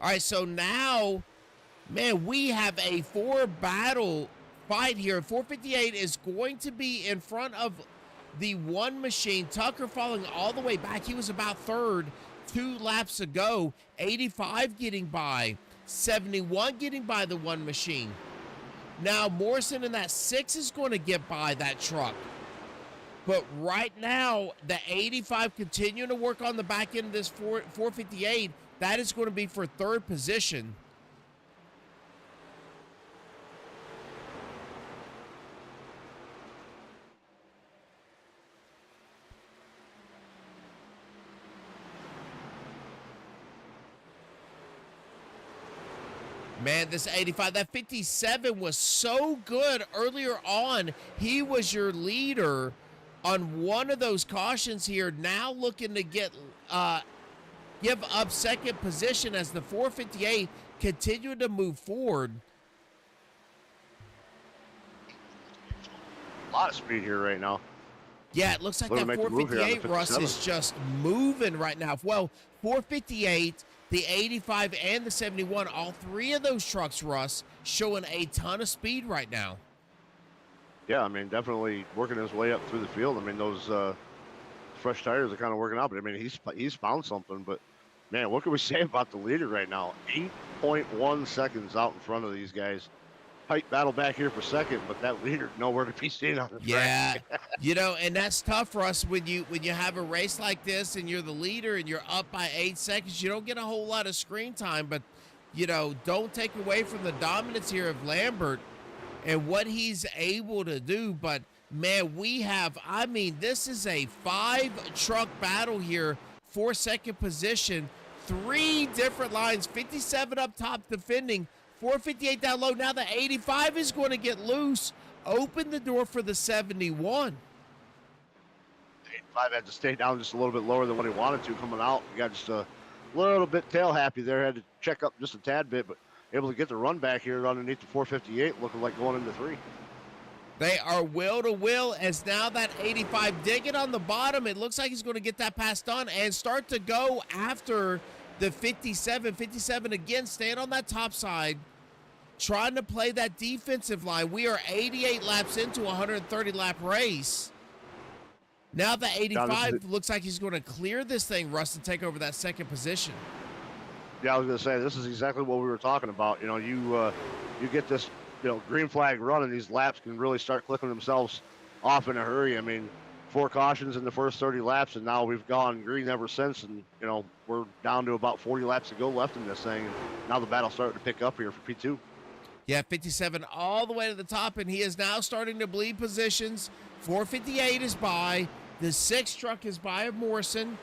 All right, so now, man, we have a 4-battle fight here. 458 is going to be in front of the one machine. Tucker falling all the way back. He was about third 2 laps ago. 85 getting by. 71 getting by the one machine. Now, Morrison in that 6 is going to get by that truck. But right now, the 85 continuing to work on the back end of this 458. That is going to be for 3rd position. Man, this 85, that 57 was so good earlier on. He was your leader on one of those cautions here. Now looking to give up 2nd position as the 458 continued to move forward. A lot of speed here right now. Yeah, it looks like that 458, Russ, is just moving right now. Well, 458, the 85, and the 71, all 3 of those trucks, Russ, showing a ton of speed right now. Yeah, I mean, definitely working his way up through the field. I mean, those fresh tires are kind of working out, but I mean, he's found something. But man, what can we say about the leader right now? 8.1 seconds out in front of these guys. Tight battle back here for 2nd, but that leader nowhere to be seen on the track. Yeah, you know, and that's tough for us when you have a race like this and you're the leader and you're up by 8 seconds. You don't get a whole lot of screen time, but you know, don't take away from the dominance here of Lambert and what he's able to do. But man, I mean, this is a 5-truck battle here for 2nd position. 3 different lines, 57 up top defending, 458 down low. Now the 85 is going to get loose. Open the door for the 71. 85 had to stay down just a little bit lower than what he wanted to coming out. He got just a little bit tail happy there. Had to check up just a tad bit, but able to get the run back here underneath the 458, looking like going into 3. They are wheel to wheel as now that 85 digging on the bottom. It looks like he's going to get that pass done and start to go after the 57. 57 again, staying on that top side, trying to play that defensive line. We are 88 laps into a 130-lap race. Now the 85 looks like he's going to clear this thing, Russ, and take over that 2nd position. Yeah, I was going to say, this is exactly what we were talking about. You know, you get this, you know, green flag run, and these laps can really start clicking themselves off in a hurry. I mean, 4 cautions in the first 30 laps, and now we've gone green ever since, and, you know, we're down to about 40 laps to go left in this thing, and now the battle's starting to pick up here for P2. Yeah, 57 all the way to the top, and he is now starting to bleed positions. 458 is by. The 6 truck is by of Morrison.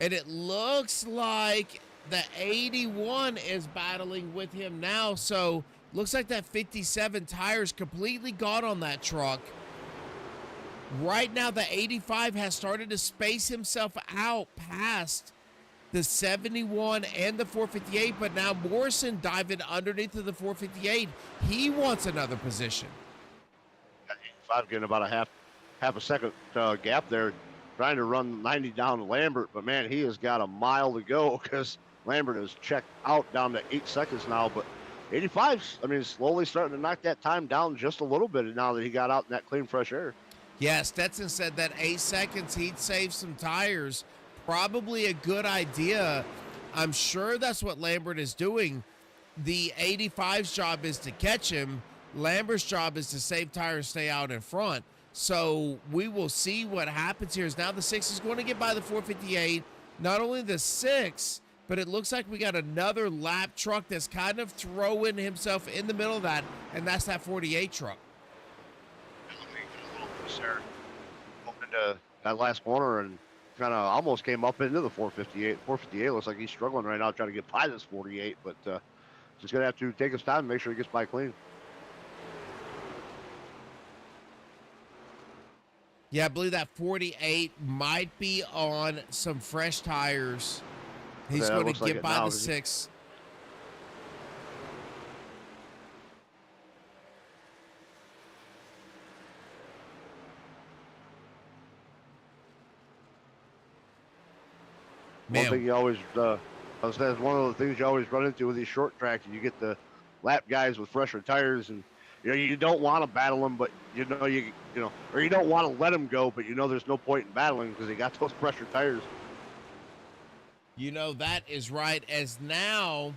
And it looks like the 81 is battling with him now. So looks like that 57 tires completely gone on that truck. Right now, the 85 has started to space himself out past the 71 and the 458, but now Morrison diving underneath of the 458. He wants another position. 85 getting about a half a second gap there, trying to run 90 down to Lambert, but man, he has got a mile to go because Lambert has checked out down to 8 seconds now. But 85's, I mean, slowly starting to knock that time down just a little bit now that he got out in that clean, fresh air. Yeah, Stetson said that 8 seconds he'd save some tires. Probably a good idea. I'm sure that's what Lambert is doing. The 85's job is to catch him. Lambert's job is to save tires, stay out in front. So we will see what happens here. Now the 6 is going to get by the 458. Not only the 6, but it looks like we got another lap truck that's kind of throwing himself in the middle of that, and that's that 48 truck. Opened into that last corner and kind of almost came up into the 458. 458 looks like he's struggling right now trying to get by this 48, but just going to have to take his time and make sure he gets by clean. Yeah, I believe that 48 might be on some fresh tires. He's going to get by the 6. One Man, thing you always, I was saying, one of the things you always run into with these short tracks, you get the lap guys with fresher tires, and you don't want to battle them, but or you don't want to let them go, but there's no point in battling because they got those fresher tires. that is right. As now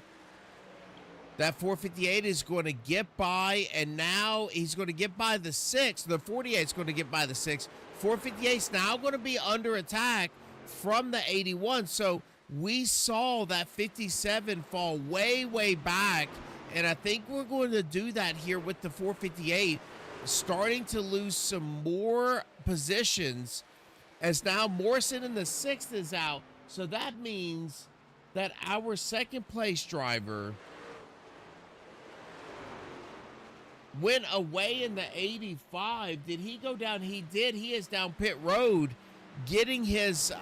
that 458 is going to get by, and now he's going to get by the 6. The 48 is going to get by the 6. 458 is now going to be under attack from the 81. So we saw that 57 fall way, way back, and I think we're going to do that here with the 458, starting to lose some more positions as now Morrison in the 6th is out. So that means that our second place driver went away in the 85. Did he go down? He did. He is down pit road getting his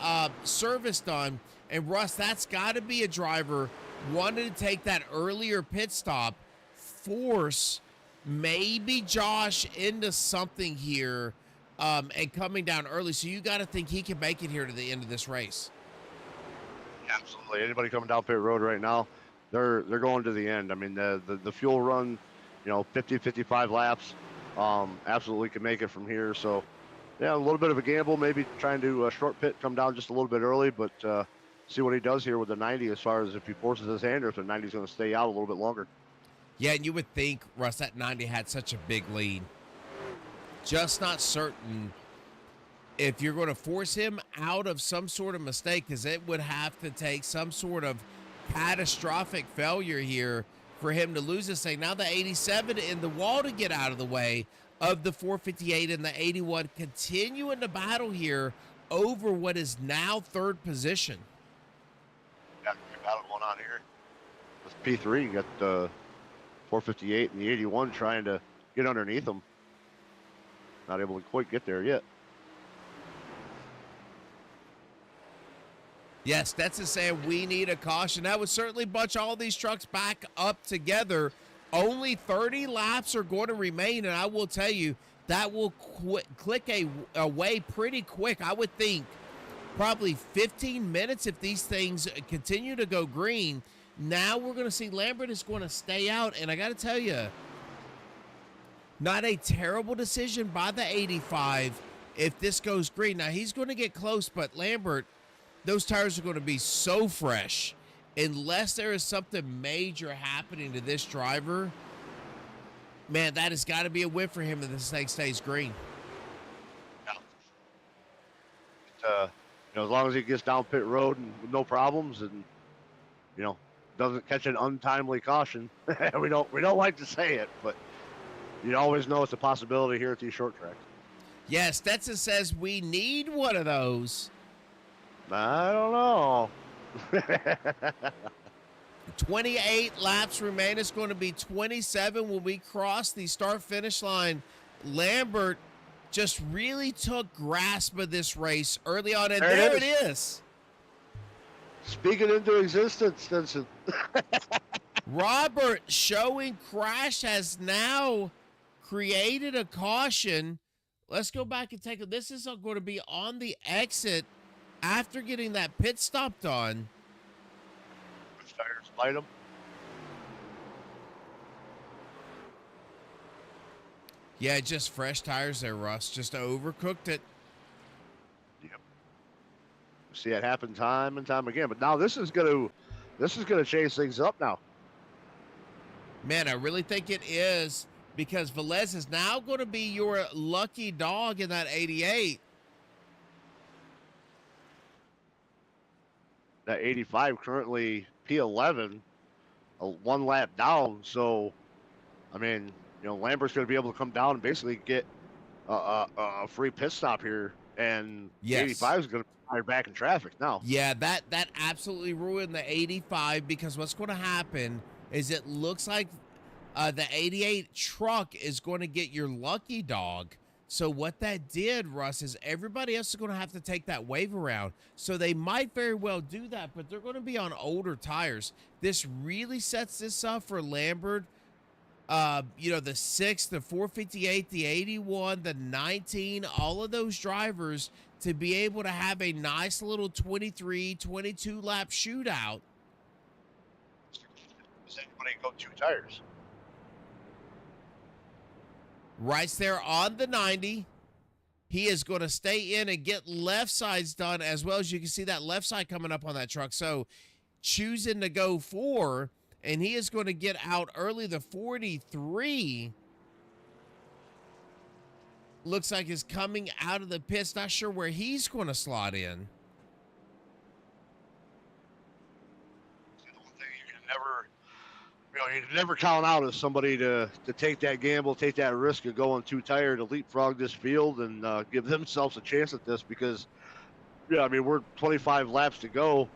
service done. And Russ, that's got to be a driver wanted to take that earlier pit stop, force maybe Josh into something here, and coming down early. So you got to think he can make it here to the end of this race. Absolutely. Anybody coming down pit road right now, they're going to the end. I mean, the fuel run, 50, 55 laps, absolutely can make it from here. So, yeah, a little bit of a gamble, maybe trying to short pit, come down just a little bit early, but see what he does here with the 90 as far as if he forces his hand or if the 90 is going to stay out a little bit longer. Yeah, and you would think, Russ, that 90 had such a big lead. Just not certain if you're going to force him out of some sort of mistake, because it would have to take some sort of catastrophic failure here for him to lose this thing. Now the 87 in the wall to get out of the way of the 458 and the 81 continuing to battle here over what is now third position. Yeah, good battle going on here. With P3, you got the 458 and the 81 trying to get underneath them. Not able to quite get there yet. Yes, that's to say we need a caution. That would certainly bunch all these trucks back up together. Only 30 laps are going to remain, and I will tell you, that will click away pretty quick. I would think probably 15 minutes if these things continue to go green. Now we're going to see Lambert is going to stay out, and I got to tell you, not a terrible decision by the 85 if this goes green. Now, he's going to get close, but Lambert, those tires are going to be so fresh. Unless there is something major happening to this driver, man, that has got to be a win for him if this thing stays green. Yeah. As long as he gets down pit road and with no problems and, doesn't catch an untimely caution. we don't like to say it, but you always know it's a possibility here at these short tracks. Yes, Stetson says we need one of those. I don't know. 28 laps remain. It's going to be 27 when we cross the start-finish line. Lambert just really took grasp of this race early on, and there it is. Speak it into existence, Stinson. Robert showing crash has now created a caution. Let's go back and take a. This is going to be on the exit after getting that pit stop done. Tires light them. Yeah, just fresh tires there, Russ. Just overcooked it. Yep. See it happen time and time again. But now this is gonna change things up now. Man, I really think it is, because Velez is now going to be your lucky dog in that 88. That 85 currently P11, one lap down. So, I mean, Lambert's going to be able to come down and basically get a free pit stop here, and yes. 85 is going to be fired back in traffic now. Yeah, that absolutely ruined the 85, because what's going to happen is it looks like the 88 truck is going to get your lucky dog. So what that did, Russ, is everybody else is going to have to take that wave around. So they might very well do that, but they're going to be on older tires. This really sets this up for Lambert. The 6, the 458, the 81, the 19, all of those drivers to be able to have a nice little 23, 22 lap shootout. Does anybody go 2 tires? Right there on the 90. He is going to stay in and get left sides done, as well as you can see that left side coming up on that truck. So choosing to go 4, and he is going to get out early. The 43 looks like is coming out of the pits. Not sure where he's going to slot in. The one thing you can never count out is somebody to take that gamble, take that risk of going 2 tire to leapfrog this field and give themselves a chance at this, because, yeah, I mean, we're 25 laps to go.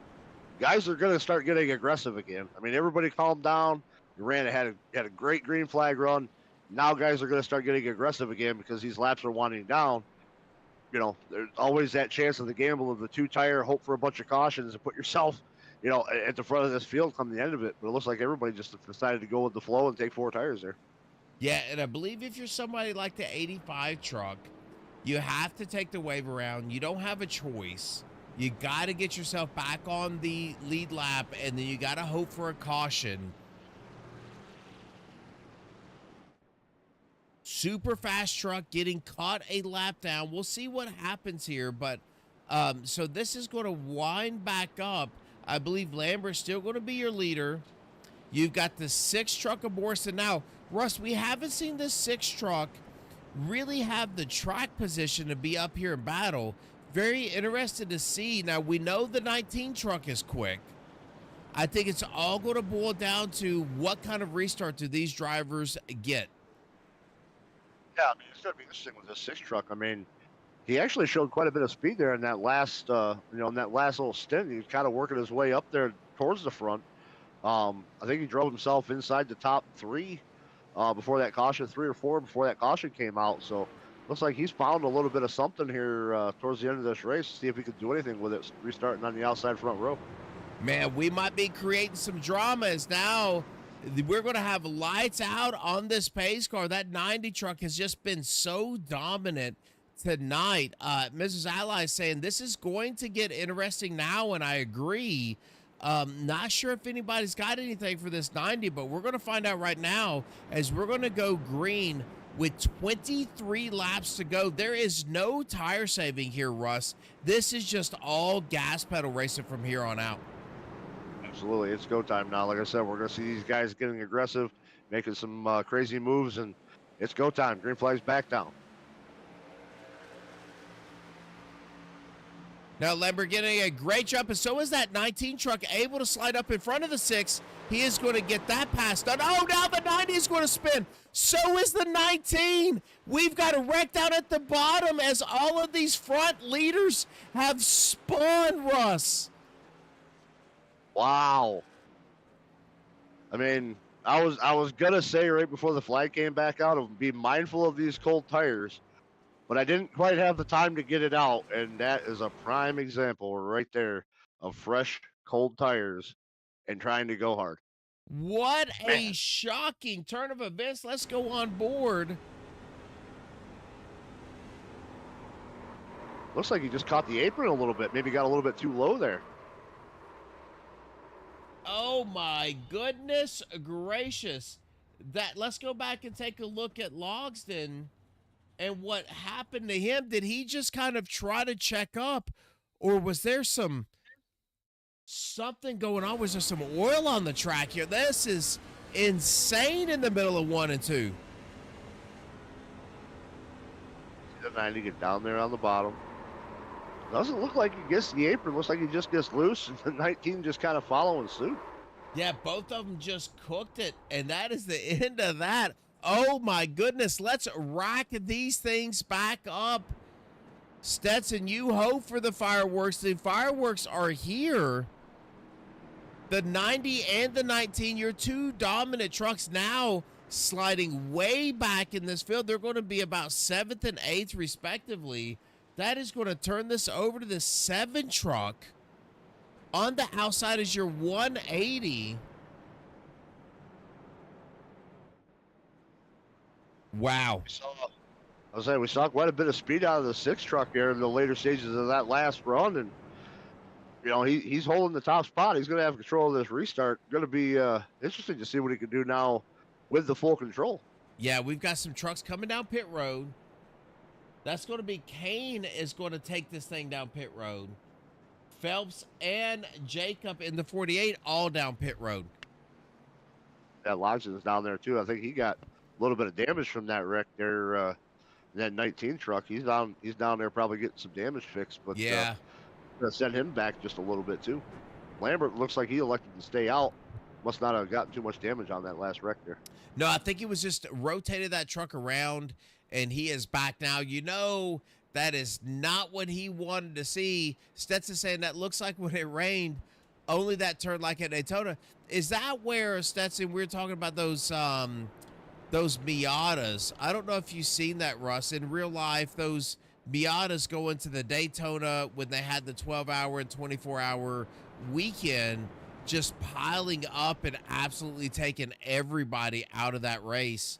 Guys are going to start getting aggressive again. I mean, everybody calm down. Durant had a great green flag run. Now guys are going to start getting aggressive again because these laps are winding down. You know, there's always that chance of the gamble of the 2 tire, hope for a bunch of cautions and put yourself, you know, at the front of this field come the end of it. But it looks like everybody just decided to go with the flow and take 4 tires there. Yeah, and I believe if you're somebody like the 85 truck, you have to take the wave around. You don't have a choice. You got to get yourself back on the lead lap, and then you got to hope for a caution. Super fast truck getting caught a lap down. We'll see what happens here, but so this is going to wind back up. I believe Lambert's still going to be your leader. You've got the 6 truck of Morrison. Now, Russ, we haven't seen this 6 truck really have the track position to be up here in battle. Very interested to see. Now, we know the 19 truck is quick. I think it's all going to boil down to what kind of restart do these drivers get. Yeah, I mean, it's going to be interesting with this 6 truck. I mean, he actually showed quite a bit of speed there in that last, in that last little stint. He was kind of working his way up there towards the front. I think he drove himself inside the top 3 before that caution, 3 or 4 before that caution came out. So looks like he's found a little bit of something here towards the end of this race. See if he could do anything with it, restarting on the outside front row. Man, we might be creating some drama as now we're going to have lights out on this pace car. That 90 truck has just been so dominant tonight. Mrs. Ally is saying this is going to get interesting now, and I agree. Not sure if anybody's got anything for this 90, but we're going to find out right now as we're going to go green with 23 laps to go. There is no tire saving here, Russ. This is just all gas pedal racing from here on out. Absolutely. It's go time now. Like I said, we're going to see these guys getting aggressive, making some crazy moves, and it's go time. Green flag's back down. Now, Lambert getting a great jump, and so is that 19 truck able to slide up in front of the 6. He is going to get that pass done. Oh, now the 90 is going to spin. So is the 19. We've got a wreck down at the bottom as all of these front leaders have spun, Russ. Wow. I mean, I was gonna say right before the flag came back out of be mindful of these cold tires, but I didn't quite have the time to get it out, and that is a prime example right there of fresh cold tires and trying to go hard. What a shocking turn of events. Let's go on board. Looks like he just caught the apron a little bit. Maybe got a little bit too low there. Oh my goodness gracious. Let's go back and take a look at Logsdon and what happened to him. Did he just kind of try to check up, or was there something going on? Was there some oil on the track here? This is insane in the middle of 1 and 2. The 90 get down there on the bottom. Doesn't look like he gets the apron. Looks like he just gets loose, and the 19 just kind of following suit. Yeah, both of them just cooked it, and that is the end of that. Oh, my goodness. Let's rack these things back up. Stetson, you hope for the fireworks. The fireworks are here. The 90 and the 19, your 2 dominant trucks now sliding way back in this field. They're going to be about 7th and 8th, respectively. That is going to turn this over to the 7 truck. On the outside is your 180. We Wow. saw I was saying we saw quite a bit of speed out of the 6 truck there in the later stages of that last run, and he's holding the top spot. He's going to have control of this restart. Going to be interesting to see what he can do now with the full control. Yeah, we've got some trucks coming down pit road. That's going to be Kane is going to take this thing down pit road. Phelps and Jacob in the 48 all down pit road. That Logson's down there too. I think he got a little bit of damage from that wreck there. That 19 truck. He's down there probably getting some damage fixed. But yeah, gonna send him back just a little bit too. Lambert looks like he elected to stay out. Must not have gotten too much damage on that last wreck there. No, I think he was just rotated that truck around, and he is back now. That is not what he wanted to see. Stetson saying that looks like when it rained, only that turned like at Daytona. Is that where, Stetson, we were talking about those Miatas? I don't know if you've seen that, Russ. In real life, those Miatas go into the Daytona when they had the 12-hour and 24-hour weekend, just piling up and absolutely taking everybody out of that race.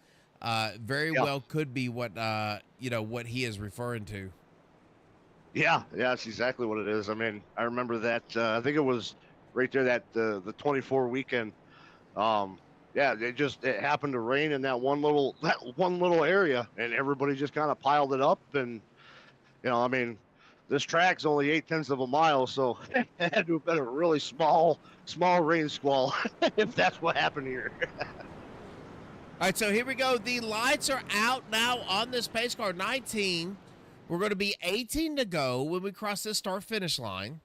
Very well could be what what he is referring to. Yeah, that's exactly what it is. I mean, I remember that. I think it was right there that the 24 weekend. It happened to rain in that one little area, and everybody just kind of piled it up. And I mean, this track's only 0.8 of a mile, so it had to have been a really small rain squall if that's what happened here. All right, so here we go. The lights are out now on this pace car 19. We're going to be 18 to go when we cross this start-finish line.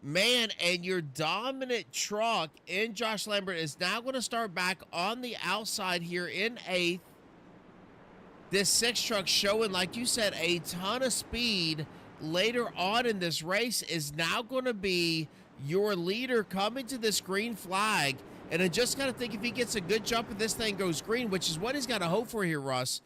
Man, and your dominant truck in Josh Lambert is now going to start back on the outside here in 8th. This 6 truck showing, like you said, a ton of speed later on in this race is now going to be your leader coming to this green flag. And I just got to think if he gets a good jump and this thing goes green, which is what he's got to hope for here, Russ.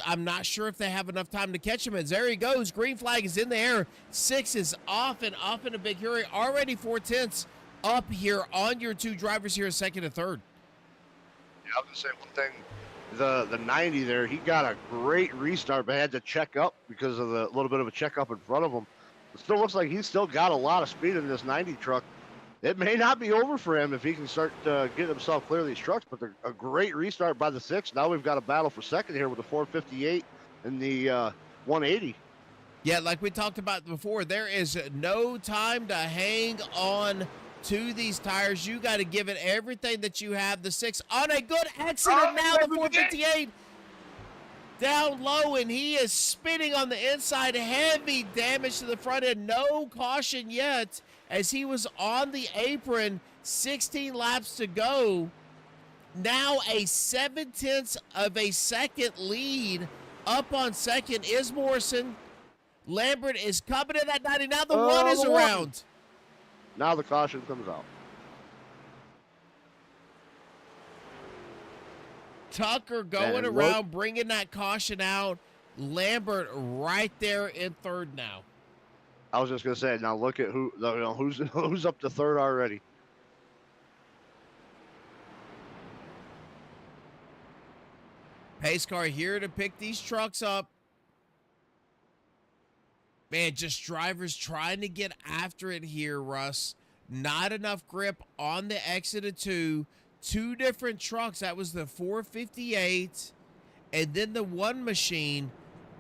I'm not sure if they have enough time to catch him. And there he goes. Green flag is in the air. 6 is off in a big hurry. Already 4/10 up here on your 2 drivers here, 2nd and 3rd. Yeah, I was going to say one thing. The 90 there, he got a great restart, but had to check up because of the little bit of a checkup in front of him. It still looks like he's still got a lot of speed in this 90 truck. It may not be over for him if he can start getting himself clear of these trucks, but a great restart by the 6. Now we've got a battle for 2nd here with the 458 and the 180. Yeah, like we talked about before, there is no time to hang on to these tires. You got to give it everything that you have. The 6 on a good accident now. The 458 down low, and he is spinning on the inside. Heavy damage to the front end. No caution yet as he was on the apron. 16 laps to go. Now a 0.7 of a second lead up on 2nd is Morrison. Lambert is coming in that 90. Now the 1 is around. Now the caution comes out. Tucker going around, bringing that caution out. Lambert right there in 3rd now. I was just going to say, now look at who's up to 3rd already. Pace car here to pick these trucks up. Man, just drivers trying to get after it here, Russ. Not enough grip on the exit of 2. 2 different trucks. That was the 458 and then the 1 machine.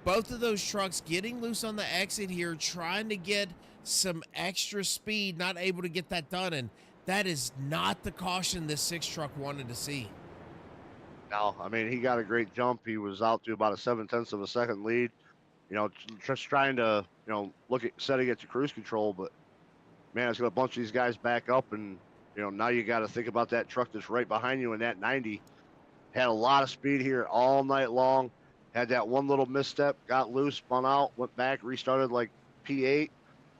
Both of those trucks getting loose on the exit here, trying to get some extra speed, not able to get that done. And that is not the caution this 6 truck wanted to see. No, I mean, he got a great jump. He was out to about a 0.7 of a second lead. Just trying to, look at setting it to cruise control. But, man, it's going to bunch these guys back up. And, now you got to think about that truck that's right behind you in that 90. Had a lot of speed here all night long. Had that one little misstep, got loose, spun out, went back, restarted like P8.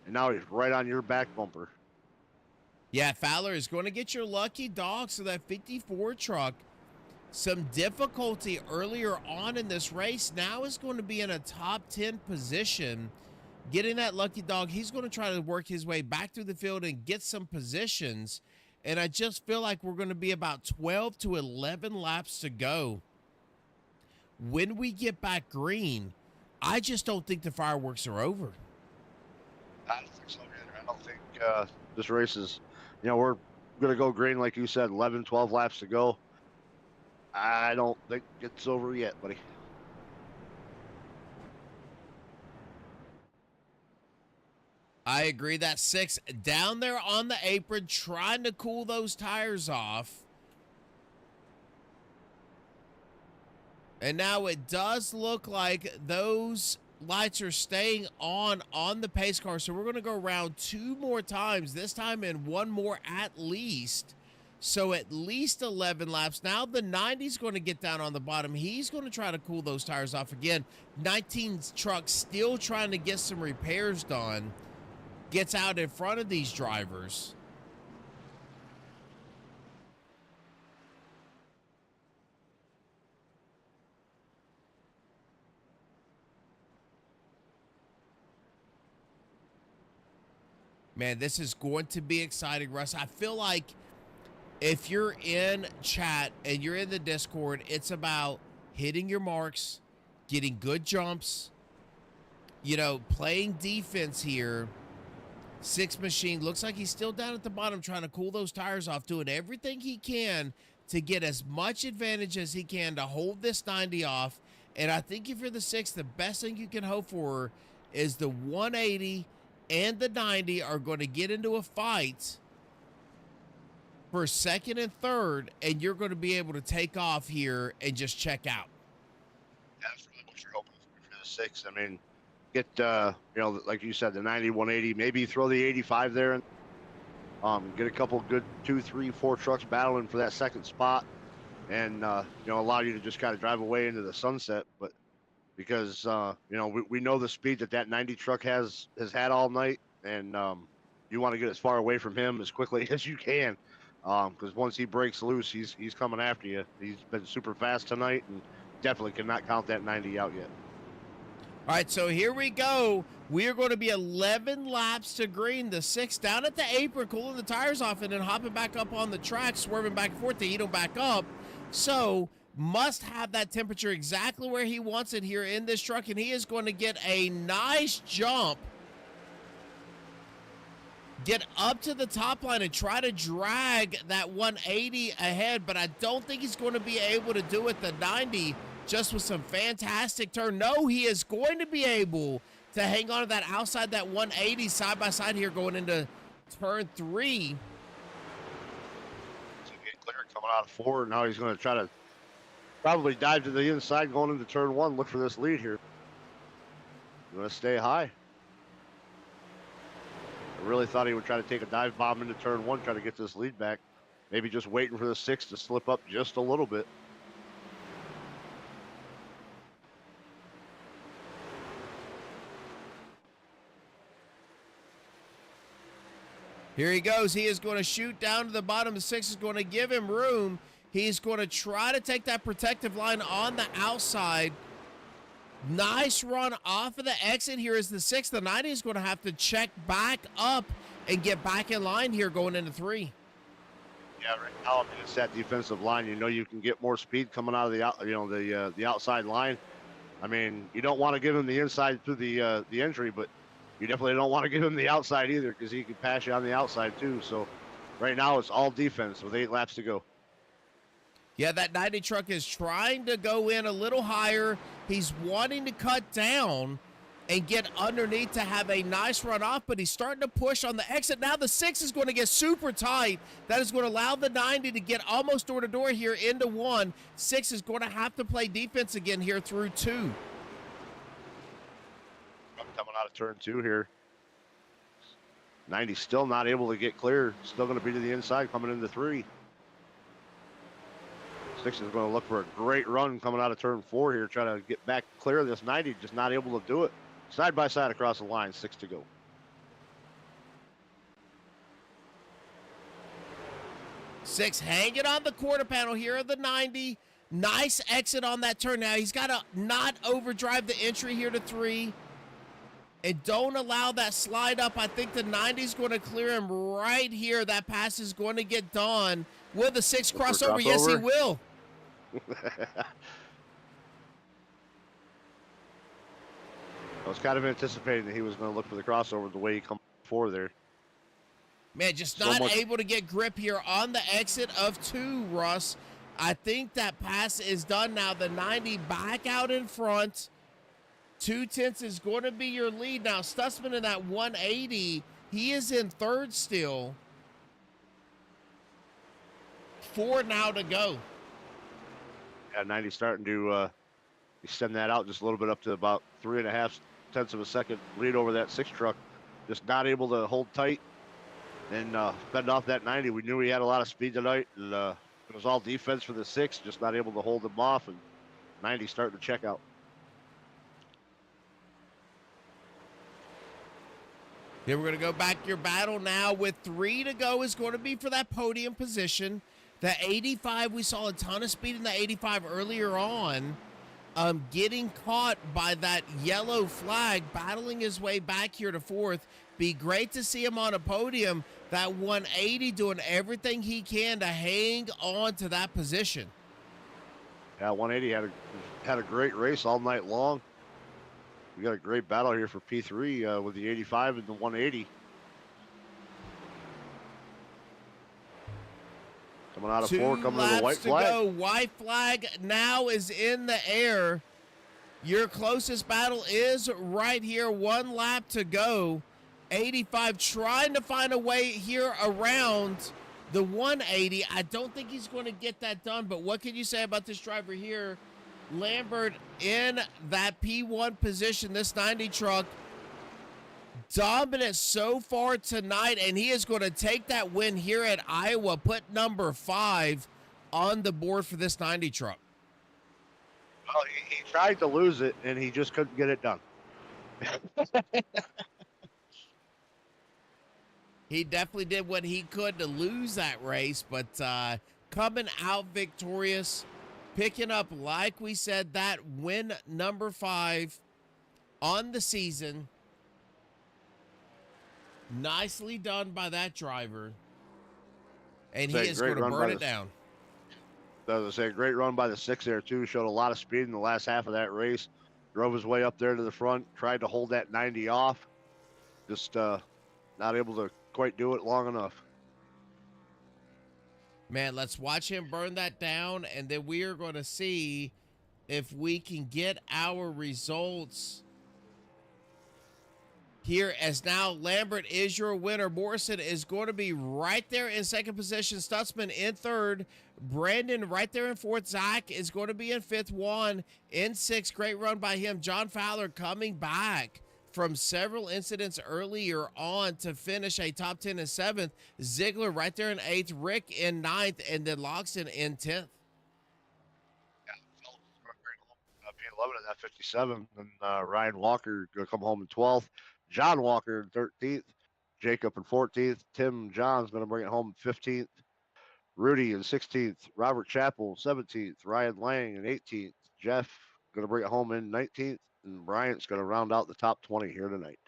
And now he's right on your back bumper. Yeah, Fowler is going to get your lucky dog. So that 54 truck, some difficulty earlier on in this race, now is going to be in a top 10 position. Getting that lucky dog, he's going to try to work his way back through the field and get some positions. And I just feel like we're going to be about 12 to 11 laps to go. when we get back green, I just don't think the fireworks are over. I don't think so either. I don't think this race is, we're going to go green, like you said, 11, 12 laps to go. I don't think it's over yet, buddy. I agree. That 6 down there on the apron trying to cool those tires off. And now it does look like those lights are staying on the pace car. So we're going to go around 2 more times, this time in 1 more at least. So at least 11 laps. Now the 90's going to get down on the bottom. He's going to try to cool those tires off again. 19's truck still trying to get some repairs done. Gets out in front of these drivers. Man, this is going to be exciting, Russ. I feel like if you're in chat and you're in the Discord, it's about hitting your marks, getting good jumps, playing defense here. Six Machine looks like he's still down at the bottom trying to cool those tires off, doing everything he can to get as much advantage as he can to hold this 90 off. And I think if you're the 6, the best thing you can hope for is the 180 and the 90 are going to get into a fight for 2nd and 3rd, and you're going to be able to take off here and just check out. That's really what you're hoping for the 6. I mean, get like you said, the 90, 180, maybe throw the 85 there and get a couple good 2, 3, 4 trucks battling for that 2nd spot, and allow you to just kind of drive away into the sunset. But because we know the speed that 90 truck has had all night, and you want to get as far away from him as quickly as you can, because once he breaks loose, he's coming after you. He's been super fast tonight, and definitely cannot count that 90 out yet. All right, so here we go. We are going to be 11 laps to green. The 6 down at the apron, cooling the tires off, and then hopping back up on the track, swerving back and forth to heat them back up. So must have that temperature exactly where he wants it here in this truck, and he is going to get a nice jump, get up to the top line and try to drag that 180 ahead, but I don't think he's going to be able to do it. The 90 just with some fantastic turn. No, he is going to be able to hang on to that outside that 180 side by side here going into turn 3. So get clear coming out of 4. Now he's going to try to probably dive to the inside going into turn 1. Look for this lead here. I'm going to stay high. I really thought he would try to take a dive bomb into turn 1, try to get this lead back. Maybe just waiting for the 6 to slip up just a little bit. Here he goes. He is going to shoot down to the bottom. The 6 is going to give him room. He's going to try to take that protective line on the outside. Nice run off of the exit here is the 6. The 90 is going to have to check back up and get back in line here going into 3. Yeah, right now, I mean, it's that defensive line. You can get more speed coming out of the outside line. I mean, you don't want to give him the inside through the entry, but you definitely don't want to give him the outside either, because he can pass you on the outside too. So right now it's all defense with 8 laps to go. Yeah, that 90 truck is trying to go in a little higher. He's wanting to cut down and get underneath to have a nice run off, but he's starting to push on the exit. Now the 6 is going to get super tight. That is going to allow the 90 to get almost door to door here into 1. 6 is going to have to play defense again here through 2. Coming out of turn 2 here. 90 still not able to get clear. Still going to be to the inside coming into 3. 6 is going to look for a great run coming out of turn 4 here, trying to get back clear of this 90, just not able to do it. Side by side across the line, 6 to go. Six hanging on the quarter panel here of the 90. Nice exit on that turn. Now he's got to not overdrive the entry here to 3. And don't allow that slide up. I think the 90's going to clear him right here. That pass is going to get done. Will the 6 cross over? Yes, he will. I was kind of anticipating that he was going to look for the crossover the way he come before there. Man, just So not much. able to get grip here on the exit of 2, Russ. I think that pass is done now. The 90 back out in front. 2/10 is going to be your lead. Now, Stutzman in that 180, he is in third still. 4 now to go. Yeah, 90 starting to extend that out just a little bit up to about 3.5 tenths of a second lead over that 6 truck. Just not able to hold tight and fend off that 90. We knew he had a lot of speed tonight, and it was all defense for the 6, just not able to hold him off, and 90 starting to check out. Then we're going to go back your battle now with 3 to go is going to be for that podium position. The 85, we saw a ton of speed in the 85 earlier on. Getting caught by that yellow flag, battling his way back here to 4th. Be great to see him on a podium. That 180 doing everything he can to hang on to that position. Yeah, 180 had a great race all night long. We got a great battle here for P3 with the 85 and the 180. Coming out of 4, coming to the white flag. Go. White flag now is in the air. Your closest battle is right here. 1 lap to go. 85 trying to find a way here around the 180. I don't think he's going to get that done, but what can you say about this driver here? Lambert in that P1 position, this 90 truck. Dominant so far tonight, and he is going to take that win here at Iowa, put number 5 on the board for this 90 truck. Well, he tried to lose it, and he just couldn't get it done. He definitely did what he could to lose that race, but coming out victorious, picking up, like we said, that win number 5 on the season. Nicely done by that driver. And he is going to burn it down. As I say, great run by the 6 there, too. Showed a lot of speed in the last half of that race. Drove his way up there to the front. Tried to hold that 90 off. Just not able to quite do it long enough. Man, let's watch him burn that down, and then we are going to see if we can get our results here, as now Lambert is your winner. Morrison is going to be right there in second position. Stutzman in third. Brandon right there in fourth. Zach is going to be in fifth. Juan in sixth. Great run by him. John Fowler coming back from several incidents earlier on to finish a top 10 in seventh. Ziegler right there in eighth. Rick in ninth. And then Loxton in 10th. P11 in that 57. And Ryan Walker going to come home in 12th. John Walker in 13th. Jacob in 14th. Tim John's going to bring it home in 15th. Rudy in 16th. Robert Chappell 17th. Ryan Lang in 18th. Jeff going to bring it home in 19th. And Bryant's going to round out the top 20 here tonight.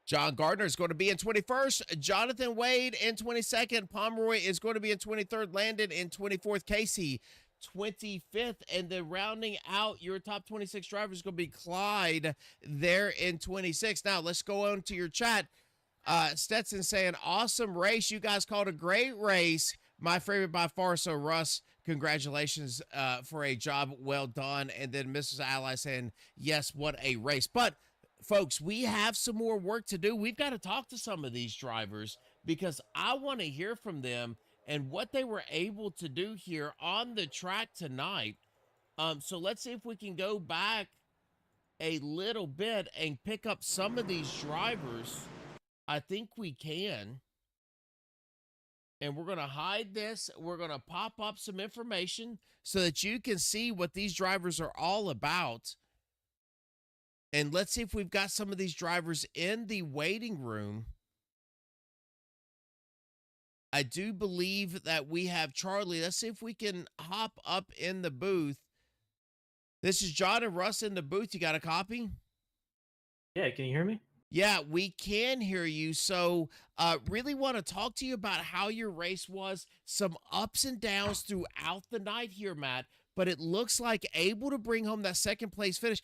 John Gardner is going to be in 21st. Jonathan Wade in 22nd. Pomeroy is going to be in 23rd. Landon in 24th. Casey 25th. And then rounding out your top 26 drivers is going to be Clyde there in 26th. Now let's go on to your chat. Stetson saying, awesome race. You guys called a great race. My favorite by far. So Russ, congratulations for a job well done. And then Mrs. Ally saying, yes, what a race. But folks, we have some more work to do. We've got to talk to some of these drivers because I want to hear from them and what they were able to do here on the track tonight. So let's see if we can go back a little bit and pick up some of these drivers. I think we can. And we're going to hide this. We're going to pop up some information so that you can see what these drivers are all about. And let's see if we've got some of these drivers in the waiting room. I do believe that we have Charlie. Let's see if we can hop up in the booth. This is John and Russ in the booth. You got a copy? Yeah, can you hear me? Yeah, we can hear you. So really want to talk to you about how your race was. Some ups and downs throughout the night here, Matt. But it looks like able to bring home that second place finish.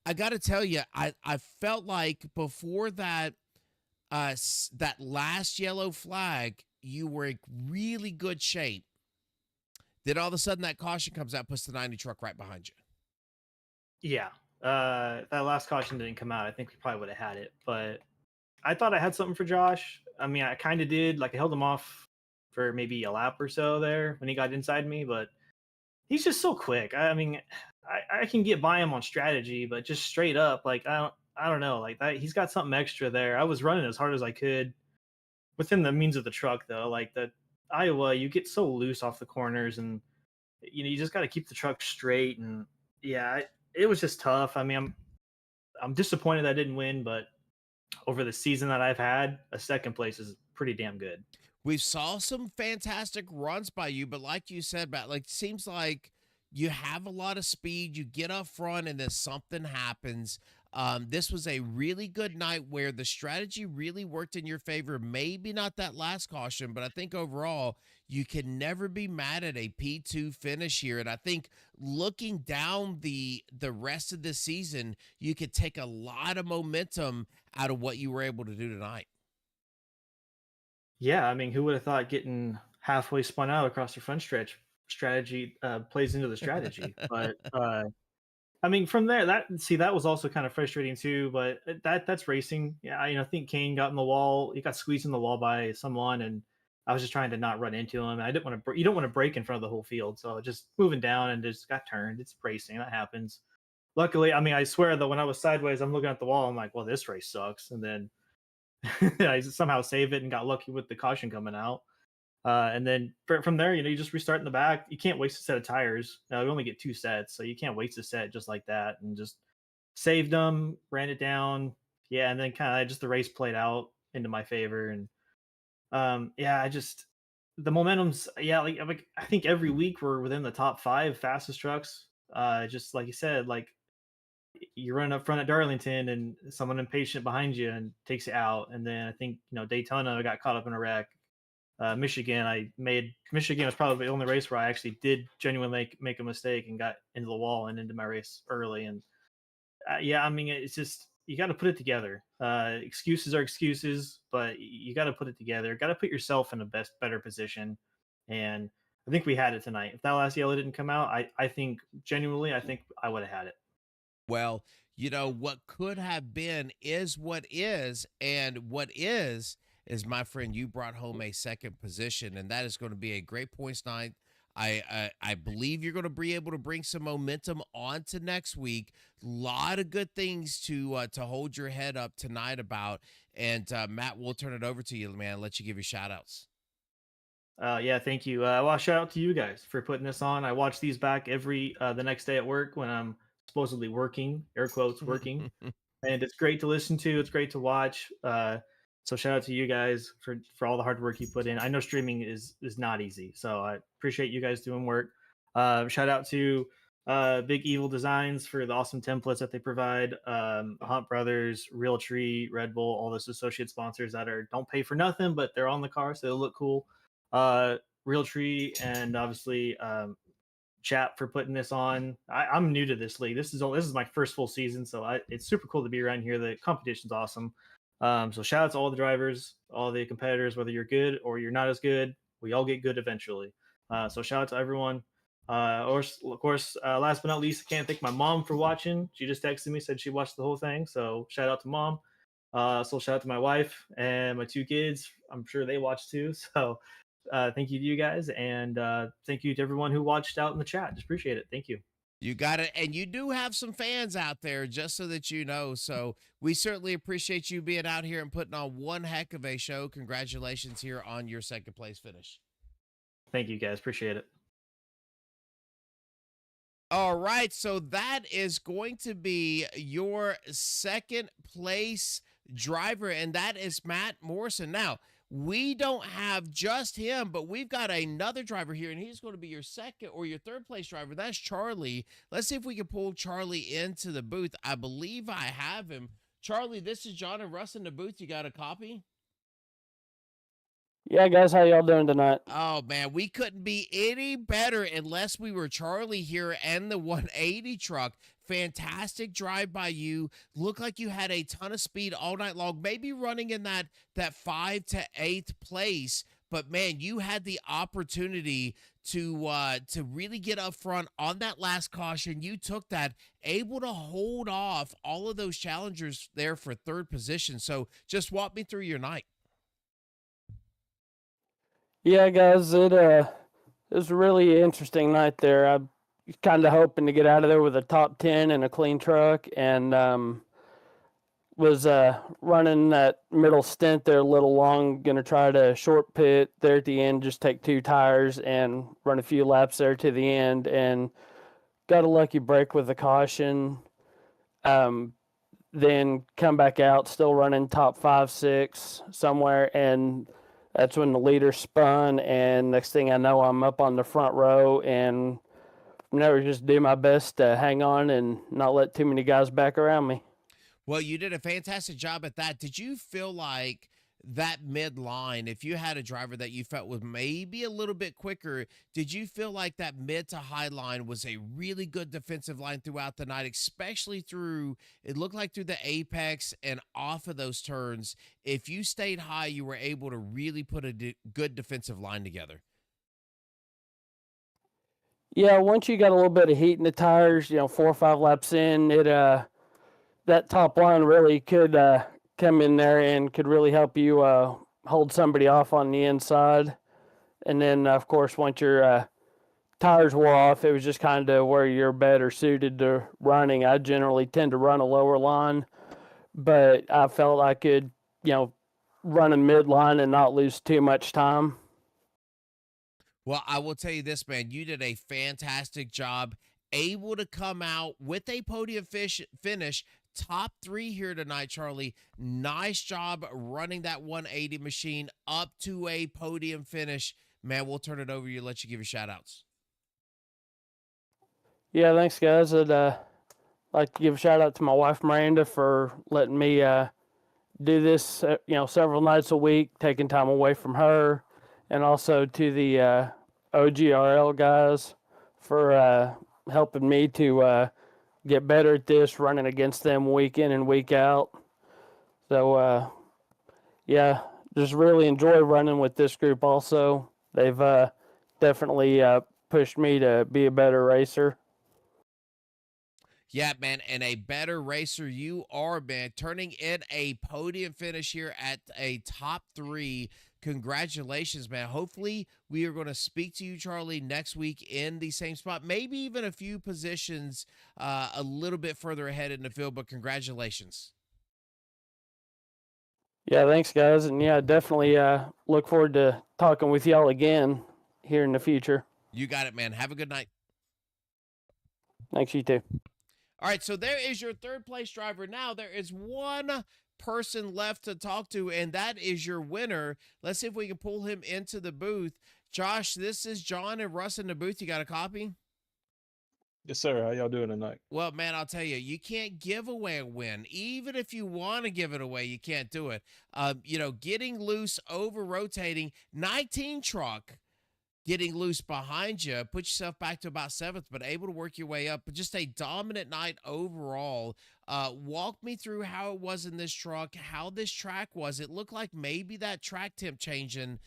I got to tell you, I felt like before that that last yellow flag, you were in really good shape. Then all of a sudden that caution comes out, puts the 90 truck right behind you. Yeah. That last caution didn't come out. I think we probably would have had it, but I thought I had something for Josh. I mean, I kind of did. Like, I held him off for maybe a lap or so there when he got inside me, but he's just so quick. I mean, I can get by him on strategy, but just straight up, like, I don't know, like that. He's got something extra there. I was running as hard as I could within the means of the truck, though. Like the Iowa, you get so loose off the corners, and you just got to keep the truck straight. And yeah, it was just tough. I mean, I'm disappointed I didn't win, but over the season that I've had, a second place is pretty damn good. We saw some fantastic runs by you, but like you said, Matt, like seems like you have a lot of speed. You get up front, and then something happens. This was a really good night where the strategy really worked in your favor. Maybe not that last caution, but I think overall you can never be mad at a P2 finish here. And I think looking down the rest of the season, you could take a lot of momentum out of what you were able to do tonight. Yeah, I mean, who would have thought getting halfway spun out across the front stretch strategy plays into the strategy? But I mean, from there, that was also kind of frustrating too. But that's racing. Yeah, I think Kane got in the wall. He got squeezed in the wall by someone, and I was just trying to not run into him. I didn't want to. You don't want to break in front of the whole field, so just moving down and just got turned. It's racing. That happens. Luckily, I mean, I swear that when I was sideways, I'm looking at the wall. I'm like, well, this race sucks, and then I somehow saved it and got lucky with the caution coming out. And then from there, you just restart in the back. You can't waste a set of tires. We only get 2 sets, so you can't waste a set just like that. And just saved them, ran it down. Yeah, and then kind of just the race played out into my favor. And yeah, I just the momentum's like I think every week we're within the top 5 fastest trucks. Just like you said, like you run up front at Darlington and someone impatient behind you and takes you out. And then I think Daytona I got caught up in a wreck. Michigan was probably the only race where I actually did genuinely make a mistake and got into the wall and into my race early. And yeah, I mean, it's just you got to put it together. Excuses are excuses, but you got to put it together. Got to put yourself in a better position. And I think we had it tonight. If that last yellow didn't come out, I think genuinely, I think I would have had it. Well, what could have been is what is, and what is my friend. You brought home a second position, and that is going to be a great points night. I believe you're going to be able to bring some momentum on to next week. A lot of good things to hold your head up tonight about. And Matt, we'll turn it over to you, man. Let you give your shout outs. Yeah, thank you. Well, shout out to you guys for putting this on. I watch these back every the next day at work when I'm supposedly working, air quotes working, and it's great to listen to. It's great to watch. So shout out to you guys for all the hard work you put in. I know streaming is not easy, so I appreciate you guys doing work. Shout out to Big Evil Designs for the awesome templates that they provide. Hunt Brothers, Realtree, Red Bull, all those associate sponsors that don't pay for nothing, but they're on the car, so they look cool. Realtree, and obviously Chat for putting this on. I'm new to this league. This is my first full season, so it's super cool to be around here. The competition's awesome. So shout out to all the drivers, all the competitors, whether you're good or you're not as good, we all get good eventually. So shout out to everyone. Of course, last but not least, I can't thank my mom for watching. She just texted me, said she watched the whole thing. So shout out to mom. So shout out to my wife and my 2 kids. I'm sure they watched too. So thank you to you guys. And thank you to everyone who watched out in the chat. Just appreciate it. Thank you. You got it. And you do have some fans out there, just so that you know. So we certainly appreciate you being out here and putting on one heck of a show. Congratulations here on your second place finish. Thank you, guys. Appreciate it. All right. So that is going to be your second place driver, and that is Matt Morrison. Now, we don't have just him, but we've got another driver here, and he's going to be your second or your third place driver. That's Charlie. Let's see if we can pull Charlie into the booth. I believe I have him. Charlie, this is John and Russ in the booth. You got a copy? Yeah, guys, how y'all doing tonight? Oh man, we couldn't be any better unless we were Charlie here and the 180 truck. Fantastic drive by you. Looked like you had a ton of speed all night long, maybe running in that 5 to 8th place. But man, you had the opportunity to really get up front on that last caution. You took that, able to hold off all of those challengers there for third position. So just walk me through your night. Yeah, guys, it was a really interesting night there. I was kind of hoping to get out of there with a top 10 and a clean truck, and was running that middle stint there a little long. Gonna try to short pit there at the end, just take 2 tires and run a few laps there to the end, and got a lucky break with the caution. Um, then come back out, still running top 5, 6 somewhere, and that's when the leader spun. And next thing I know, I'm up on the front row, and never just do my best to hang on and not let too many guys back around me. Well, you did a fantastic job at that. Did you feel like that midline, if you had a driver that you felt was maybe a little bit quicker, did you feel like that mid to high line was a really good defensive line throughout the night, especially through, it looked like through the apex and off of those turns? If you stayed high, you were able to really put a good defensive line together. Yeah, once you got a little bit of heat in the tires, 4 or 5 laps in, it that top line really could come in there and could really help you hold somebody off on the inside. And then, of course, once your tires wore off, it was just kind of where you're better suited to running. I generally tend to run a lower line, but I felt I could, run a midline and not lose too much time. Well, I will tell you this, man. You did a fantastic job, able to come out with a podium finish, top 3 here tonight, Charlie. Nice job running that 180 machine up to a podium finish. Man, we'll turn it over to you, let you give your shout outs. Yeah, thanks, guys. I'd like to give a shout out to my wife, Miranda, for letting me do this, several nights a week, taking time away from her, and also to the OGRL guys for helping me to get better at this, running against them week in and week out. So, yeah, just really enjoy running with this group also. They've definitely pushed me to be a better racer. Yeah, man, and a better racer you are, man. Turning in a podium finish here at a top 3. Congratulations, man. Hopefully, we are going to speak to you, Charlie, next week in the same spot, maybe even a few positions a little bit further ahead in the field, but congratulations. Yeah, thanks, guys. And yeah, definitely look forward to talking with y'all again here in the future. You got it, man. Have a good night. Thanks, you too. All right, so there is your third place driver. Now there is one person left to talk to, and that is your winner. Let's see if we can pull him into the booth. Josh, this is John and Russ in the booth. You got a copy? Yes, sir. How y'all doing tonight? Well, man, I'll tell you, you can't give away a win. Even if you want to give it away, you can't do it. Getting loose, over rotating, 19 truck, getting loose behind you, put yourself back to about 7th, but able to work your way up. But just a dominant night overall. Walk me through how it was in this truck, how this track was. It looked like maybe that track temp changing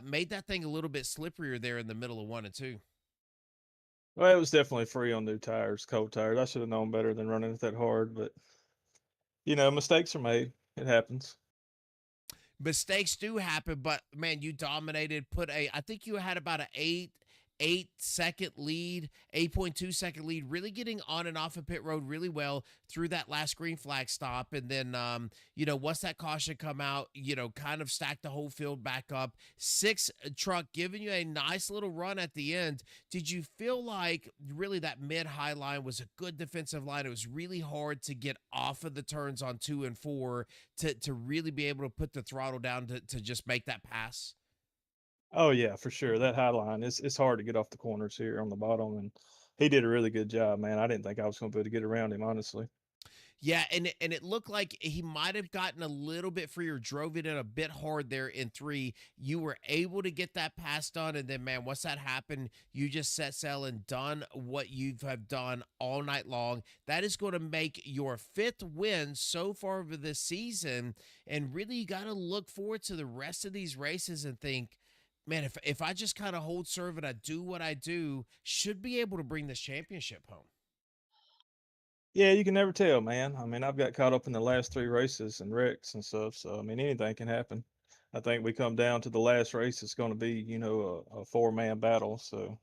made that thing a little bit slipperier there in the middle of 1 and 2. Well, it was definitely free on new tires, cold tires. I should have known better than running it that hard, but mistakes are made. It happens. Mistakes do happen, but man, you dominated. I think you had about an 8.2 second lead, really getting on and off of pit road really well through that last green flag stop. And then, once that caution come out, kind of stack the whole field back up. 6 truck giving you a nice little run at the end. Did you feel like really that mid-high line was a good defensive line? It was really hard to get off of the turns on 2 and 4 to really be able to put the throttle down to just make that pass? Oh yeah, for sure. That high line, it's hard to get off the corners here on the bottom, and he did a really good job, man. I didn't think I was going to be able to get around him, honestly. Yeah, and it looked like he might have gotten a little bit freer, drove it in a bit hard there in 3. You were able to get that pass done, and then man, once that happened, you just set sail and done what you have done all night long. That is going to make your 5th win so far of this season, and really you got to look forward to the rest of these races and think, man, if I just kind of hold serve and I do what I do, should be able to bring this championship home. Yeah, you can never tell, man. I mean, I've got caught up in the last 3 races and wrecks and stuff, so I mean, anything can happen. I think we come down to the last race, it's going to be, a 4-man battle. So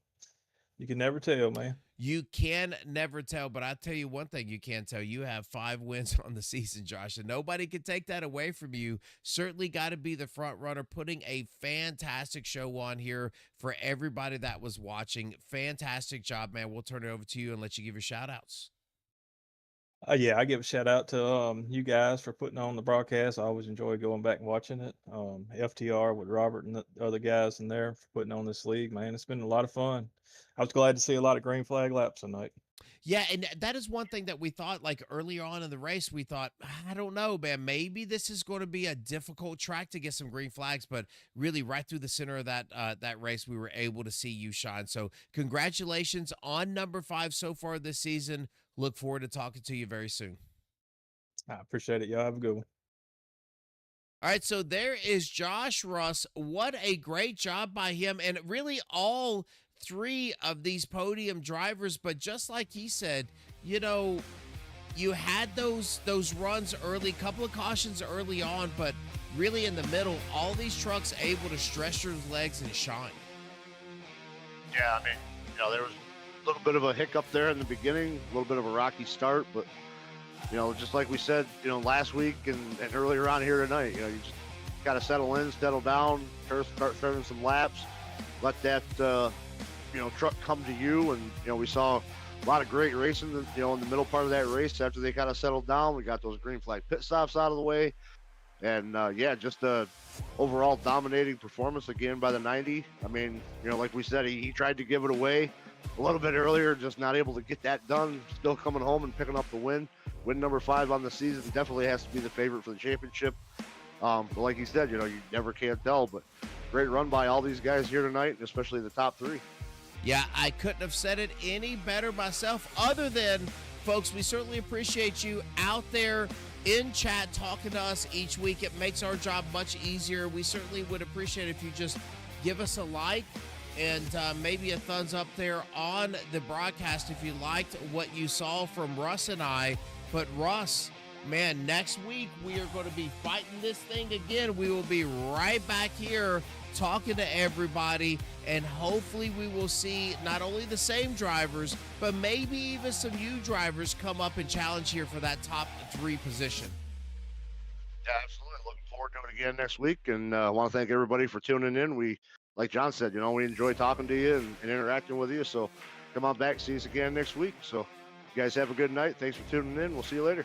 you can never tell, man. You can never tell, but I tell you one thing you can tell. You have 5 wins on the season, Josh, and nobody can take that away from you. Certainly got to be the front runner, putting a fantastic show on here for everybody that was watching. Fantastic job, man. We'll turn it over to you and let you give your shout outs. Yeah, I give a shout out to you guys for putting on the broadcast. I always enjoy going back and watching it. FTR with Robert and the other guys in there for putting on this league, man. It's been a lot of fun. I was glad to see a lot of green flag laps tonight. Yeah, and that is one thing that we thought, like earlier on in the race, we thought, I don't know, man, maybe this is going to be a difficult track to get some green flags, but really right through the center of that race, we were able to see you shine. So congratulations on number 5 so far this season. Look forward to talking to you very soon. I appreciate it. Y'all have a good one. All right, so there is Josh Russ. What a great job by him, and really all 3 of these podium drivers. But just like he said, you had those runs early, couple of cautions early on, but really in the middle, all these trucks able to stretch their legs and shine. Yeah, I mean, there was a little bit of a hiccup there in the beginning, a little bit of a rocky start, but just like we said, last week and earlier on here tonight, you just got to settle in, settle down, start turning some laps, let that truck come to you. And we saw a lot of great racing in the middle part of that race. After they kind of settled down, we got those green flag pit stops out of the way, and just a overall dominating performance again by the 90. I mean, like we said, he tried to give it away a little bit earlier, just not able to get that done. Still coming home and picking up the win. Win number 5 on the season, definitely has to be the favorite for the championship. But like you said, you never can tell, but great run by all these guys here tonight, especially the top 3. Yeah, I couldn't have said it any better myself, other than, folks, we certainly appreciate you out there in chat talking to us each week. It makes our job much easier. We certainly would appreciate it if you just give us a like and maybe a thumbs up there on the broadcast if you liked what you saw from Russ and I. But Russ, man, next week we are going to be fighting this thing again. We will be right back here talking to everybody, and hopefully we will see not only the same drivers, but maybe even some new drivers come up and challenge here for that top 3 position. Yeah, absolutely. Looking forward to it again next week, and I want to thank everybody for tuning in. We, like John said, we enjoy talking to you and interacting with you, so come on back, see us again next week. So you guys have a good night. Thanks for tuning in. We'll see you later.